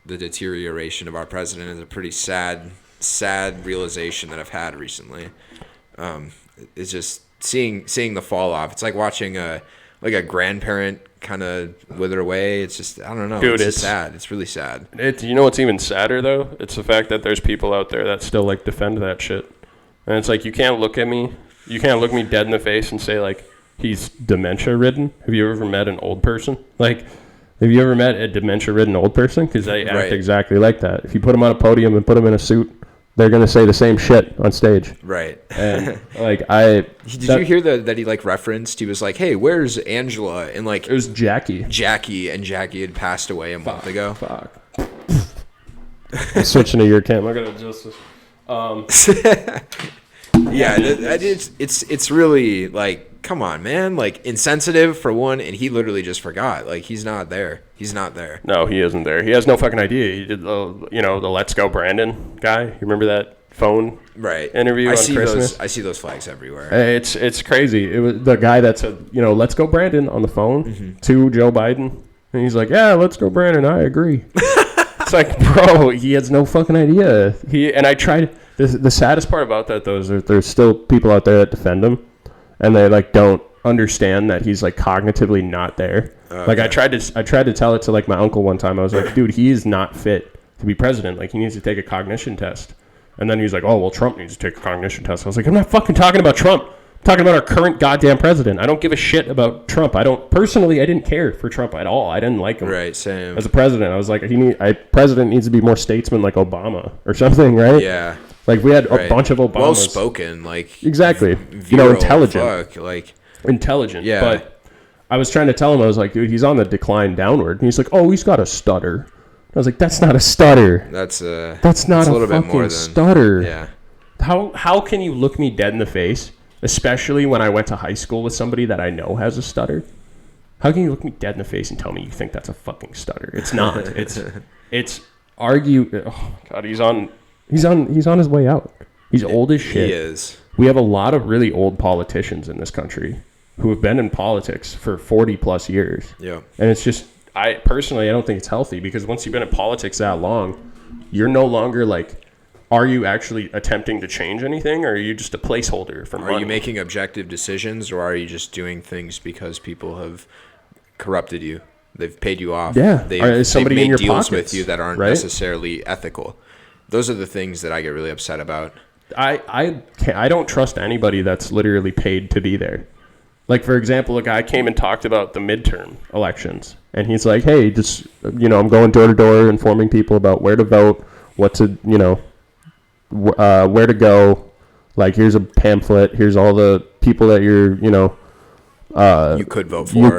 the deterioration of our president is a pretty sad realization that I've had recently. It's just seeing the fall off. It's like watching a grandparent kind of wither away. It's just, I don't know. Dude, it's sad. It's really sad. You know what's even sadder though? It's the fact that there's people out there that still like defend that shit. And it's like, you can't look me dead in the face and say like he's dementia ridden. Have you ever met an old person? Like, have you ever met a dementia ridden old person? Because they act exactly like that. If you put them on a podium and put them in a suit, they're going to say the same shit on stage. Right. And, like, Did you hear that he, like, referenced? He was like, hey, where's Angela? And, like... It was Jackie. And Jackie had passed away a month ago. Fuck. I'm switching to your cam. I got to adjust this. Yeah, it's really, like, come on, man. Like, insensitive, for one, and he literally just forgot. Like, he's not there. He's not there. No, he isn't there. He has no fucking idea. He did the Let's Go Brandon guy. You remember that phone interview on Christmas? I see those flags everywhere. It's crazy. It was the guy that said, Let's Go Brandon on the phone to Joe Biden. And he's like, yeah, let's go Brandon. I agree. It's like, bro, he has no fucking idea. I tried. The saddest part about that, though, is there's still people out there that defend him. And they, like, don't understand that he's, like, cognitively not there. Like, I tried to tell it to, like, my uncle one time. I was like, dude, he is not fit to be president. Like, he needs to take a cognition test. And then he's like, oh, well, Trump needs to take a cognition test. I was like, I'm not fucking talking about Trump. I'm talking about our current goddamn president. I don't give a shit about Trump. I didn't care for Trump at all. I didn't like him. Right, same. As a president, I was like, president needs to be more statesman like Obama or something, right? Yeah. Like, we had a bunch of Obamas. Well-spoken, like... Exactly. Intelligent. Intelligent. Yeah. But I was trying to tell him, I was like, dude, he's on the decline downward. And he's like, oh, he's got a stutter. I was like, that's not a stutter. That's not a little fucking bit more than stutter. Yeah. How can you look me dead in the face, especially when I went to high school with somebody that I know has a stutter? How can you look me dead in the face and tell me you think that's a fucking stutter? It's not. It's argue. Oh God, he's on his way out. He's old as shit. He is. We have a lot of really old politicians in this country who have been in politics for 40 plus years. Yeah. And it's just, I don't think it's healthy, because once you've been in politics that long, you're no longer like, are you actually attempting to change anything, or are you just a placeholder for money? Are you making objective decisions, or are you just doing things because people have corrupted you? They've paid you off. Yeah. They've somebody made in your deals pockets, with you that aren't right? necessarily ethical. Those are the things that I get really upset about. I don't trust anybody that's literally paid to be there. Like, for example, a guy came and talked about the midterm elections, and he's like, hey, just, I'm going door to door informing people about where to vote, what to, where to go. Like, here's a pamphlet. Here's all the people that you're, You could vote for.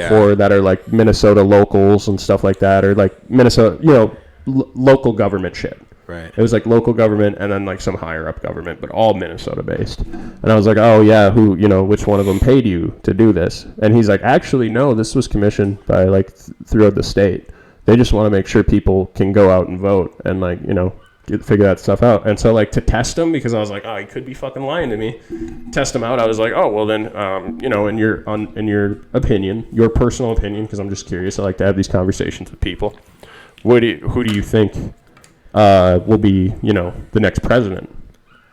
For that are like Minnesota locals and stuff like that, or like Minnesota, local government shit. Right. It was like local government and then like some higher up government, but all Minnesota based. And I was like, oh yeah, who, which one of them paid you to do this? And he's like, actually, no, this was commissioned by like throughout the state. They just want to make sure people can go out and vote and like, figure that stuff out. And so like to test him, because I was like, oh, he could be fucking lying to me. Test him out. I was like, oh, well then, in your opinion, your personal opinion, because I'm just curious. I like to have these conversations with people. Who do you think will be, the next president?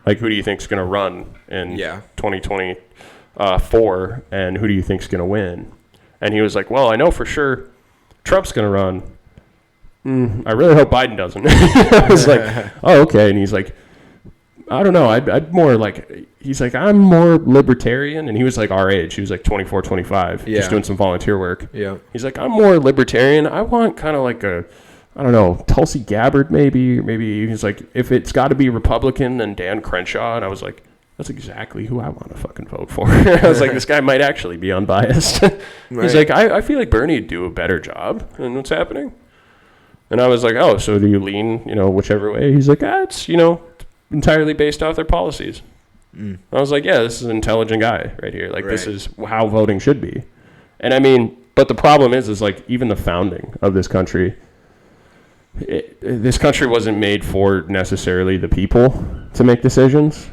Like, who do you think's going to run in 2024, and who do you think's going to win? And he was like, well, I know for sure Trump's going to run. I really hope Biden doesn't. I was like, oh, okay. And he's like, I don't know. I'd more like, he's like, I'm more libertarian. And he was like our age. He was like 24, 25, just doing some volunteer work. Yeah. He's like, I'm more libertarian. I want kind of like I don't know, Tulsi Gabbard maybe. Maybe he's like, if it's got to be Republican, then Dan Crenshaw. And I was like, that's exactly who I want to fucking vote for. I was like, this guy might actually be unbiased. Right. He's like, I feel like Bernie would do a better job in what's happening. And I was like, oh, so do you lean, whichever way? He's like, it's, entirely based off their policies. I was like, yeah, this is an intelligent guy right here. Like, This is how voting should be. And I mean, but the problem is like, even the founding of this country, this country wasn't made for necessarily the people to make decisions.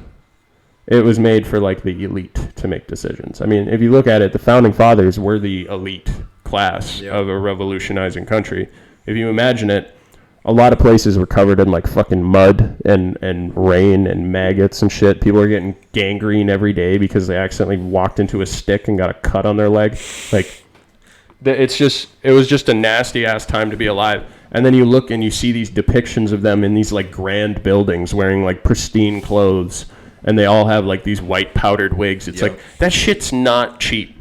It was made for like the elite to make decisions. I mean, if you look at it, the founding fathers were the elite class of a revolutionizing country. If you imagine it, a lot of places were covered in like fucking mud and rain and maggots and shit. People are getting gangrene every day because they accidentally walked into a stick and got a cut on their leg. Like, it was just a nasty ass time to be alive. And then you look and you see these depictions of them in these like grand buildings wearing like pristine clothes, and they all have like these white powdered wigs. It's like, that shit's not cheap.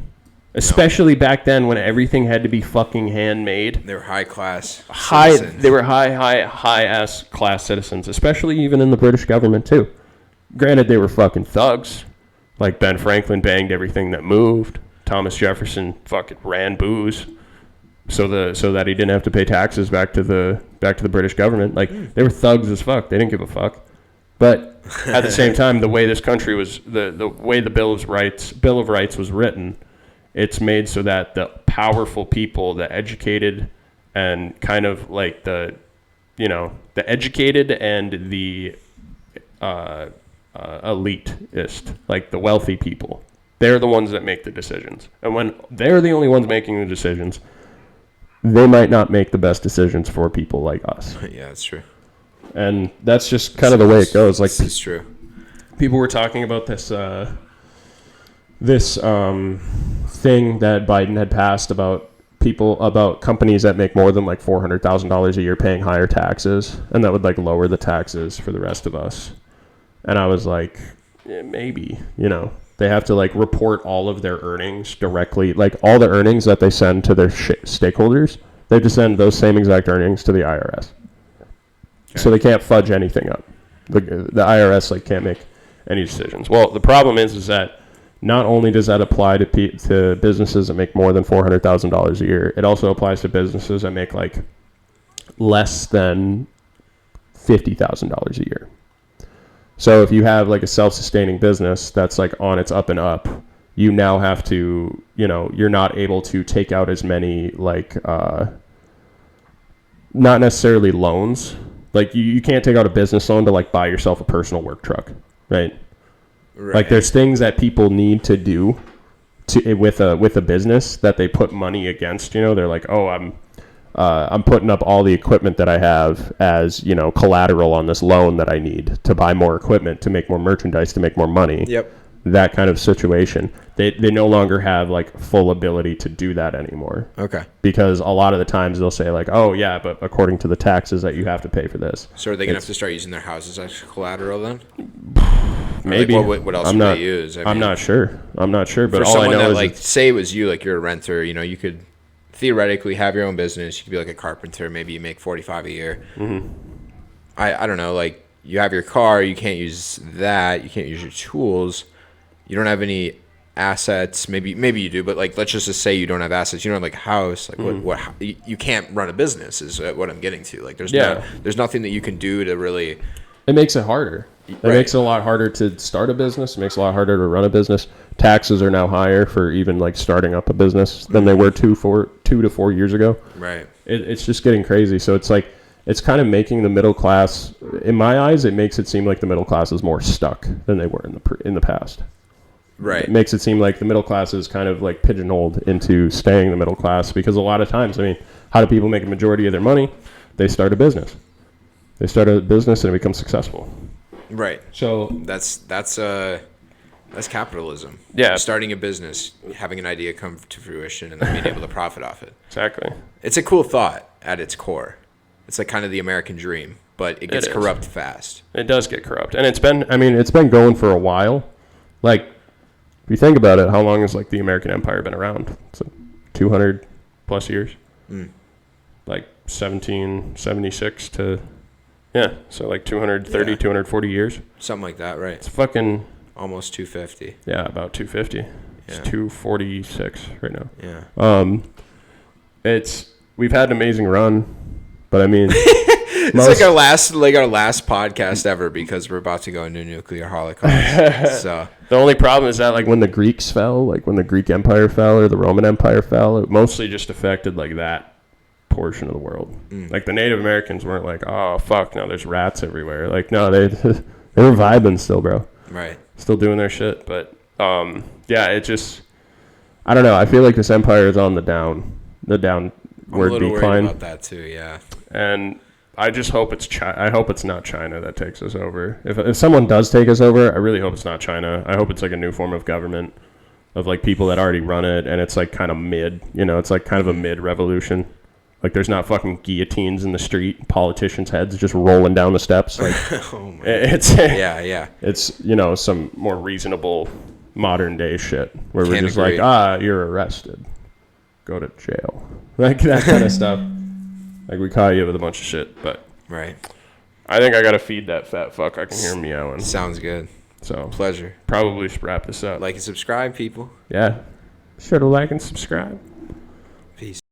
Especially back then when everything had to be fucking handmade. They were high class. They were high ass class citizens, especially even in the British government too. Granted, they were fucking thugs. Like Ben Franklin banged everything that moved. Thomas Jefferson fucking ran booze so that he didn't have to pay taxes back to the British government. Like, they were thugs as fuck. They didn't give a fuck. But at the same time, the way this country was, the way the Bill of Rights was written, it's made so that the powerful people, the educated, and kind of like the educated and the elitist, like the wealthy people, they're the ones that make the decisions. And when they're the only ones making the decisions, they might not make the best decisions for people like us. Yeah, that's true. And that's just kind of the way it goes. Like, this is true. People were talking about this thing that Biden had passed about companies that make more than like $400,000 a year paying higher taxes, and that would like lower the taxes for the rest of us. And I was like, maybe, they have to like report all of their earnings directly, like all the earnings that they send to their stakeholders, they have to send those same exact earnings to the IRS. Okay. So they can't fudge anything up. The IRS like can't make any decisions. Well, the problem is that not only does that apply to businesses that make more than $400,000 a year, it also applies to businesses that make like less than $50,000 a year. So if you have like a self-sustaining business that's like on its up and up, you now have to, you're not able to take out as many like, not necessarily loans. Like you can't take out a business loan to like buy yourself a personal work truck, right? Like there's things that people need to do with a business that they put money against. They're like, oh, I'm putting up all the equipment that I have as collateral on this loan that I need to buy more equipment, to make more merchandise, to make more money. Yep. That kind of situation. They no longer have like full ability to do that anymore. Okay. Because a lot of the times they'll say like, oh yeah, but according to the taxes that you have to pay for this. So are they gonna have to start using their houses as collateral then? Maybe. Like, what else would they use? I'm not sure. But for all I know that, is like, say it was you, like you're a renter. You could theoretically have your own business. You could be like a carpenter. Maybe you make $45 a year. Mm-hmm. I don't know. Like you have your car. You can't use that. You can't use your tools. You don't have any assets. Maybe you do, but like let's just say you don't have assets. You don't have like a house. Like what you can't run a business is what I'm getting to. Like there's nothing that you can do to really. It makes it harder. It makes it a lot harder to start a business. It makes it a lot harder to run a business. Taxes are now higher for even like starting up a business than they were 2 to 4 years ago. Right. It's just getting crazy. So it's like it's kind of making the middle class. In my eyes, it makes it seem like the middle class is more stuck than they were in the past. Right. It makes it seem like the middle class is kind of like pigeonholed into staying the middle class because a lot of times, how do people make a majority of their money? They start a business. They start a business and it becomes successful. Right. So that's capitalism. Yeah. Starting a business, having an idea come to fruition, and then being able to profit off it. Exactly. It's a cool thought at its core. It's like kind of the American dream, but it gets corrupt fast. It does get corrupt, and it's been going for a while. Like, if you think about it, how long has like the American Empire been around? It's like 200 plus years. Like 1776 to. Yeah, so like 230, 240 years. Something like that, right? It's fucking... Almost 250. Yeah, about 250. It's 246 right now. Yeah. We've had an amazing run, but it's like our last podcast ever because we're about to go into a nuclear holocaust. So the only problem is that like when the Greeks fell, like when the Greek Empire fell or the Roman Empire fell, it mostly just affected like that portion of the world. Like the Native Americans weren't like, oh fuck, now there's rats everywhere. Like no, they were vibing still, bro. Right. Still doing their shit, but it just I don't know. I feel like this empire is on the downward decline. I'm a little worried about that too. Yeah. And I just hope it's I hope it's not China that takes us over. If someone does take us over, I really hope it's not China. I hope it's like a new form of government of like people that already run it, and it's like kind of mid. It's like kind of a mid revolution. Like, there's not fucking guillotines in the street, politicians' heads just rolling down the steps. Like, It's some more reasonable modern day shit where we're just agree. Like, you're arrested, go to jail, like that kind of stuff. Like, we caught you with a bunch of shit, but right. I think I gotta feed that fat fuck. I can hear him meowing. Sounds good. So pleasure. Probably wrap this up. Like and subscribe, people. Yeah, sure to like and subscribe. Peace.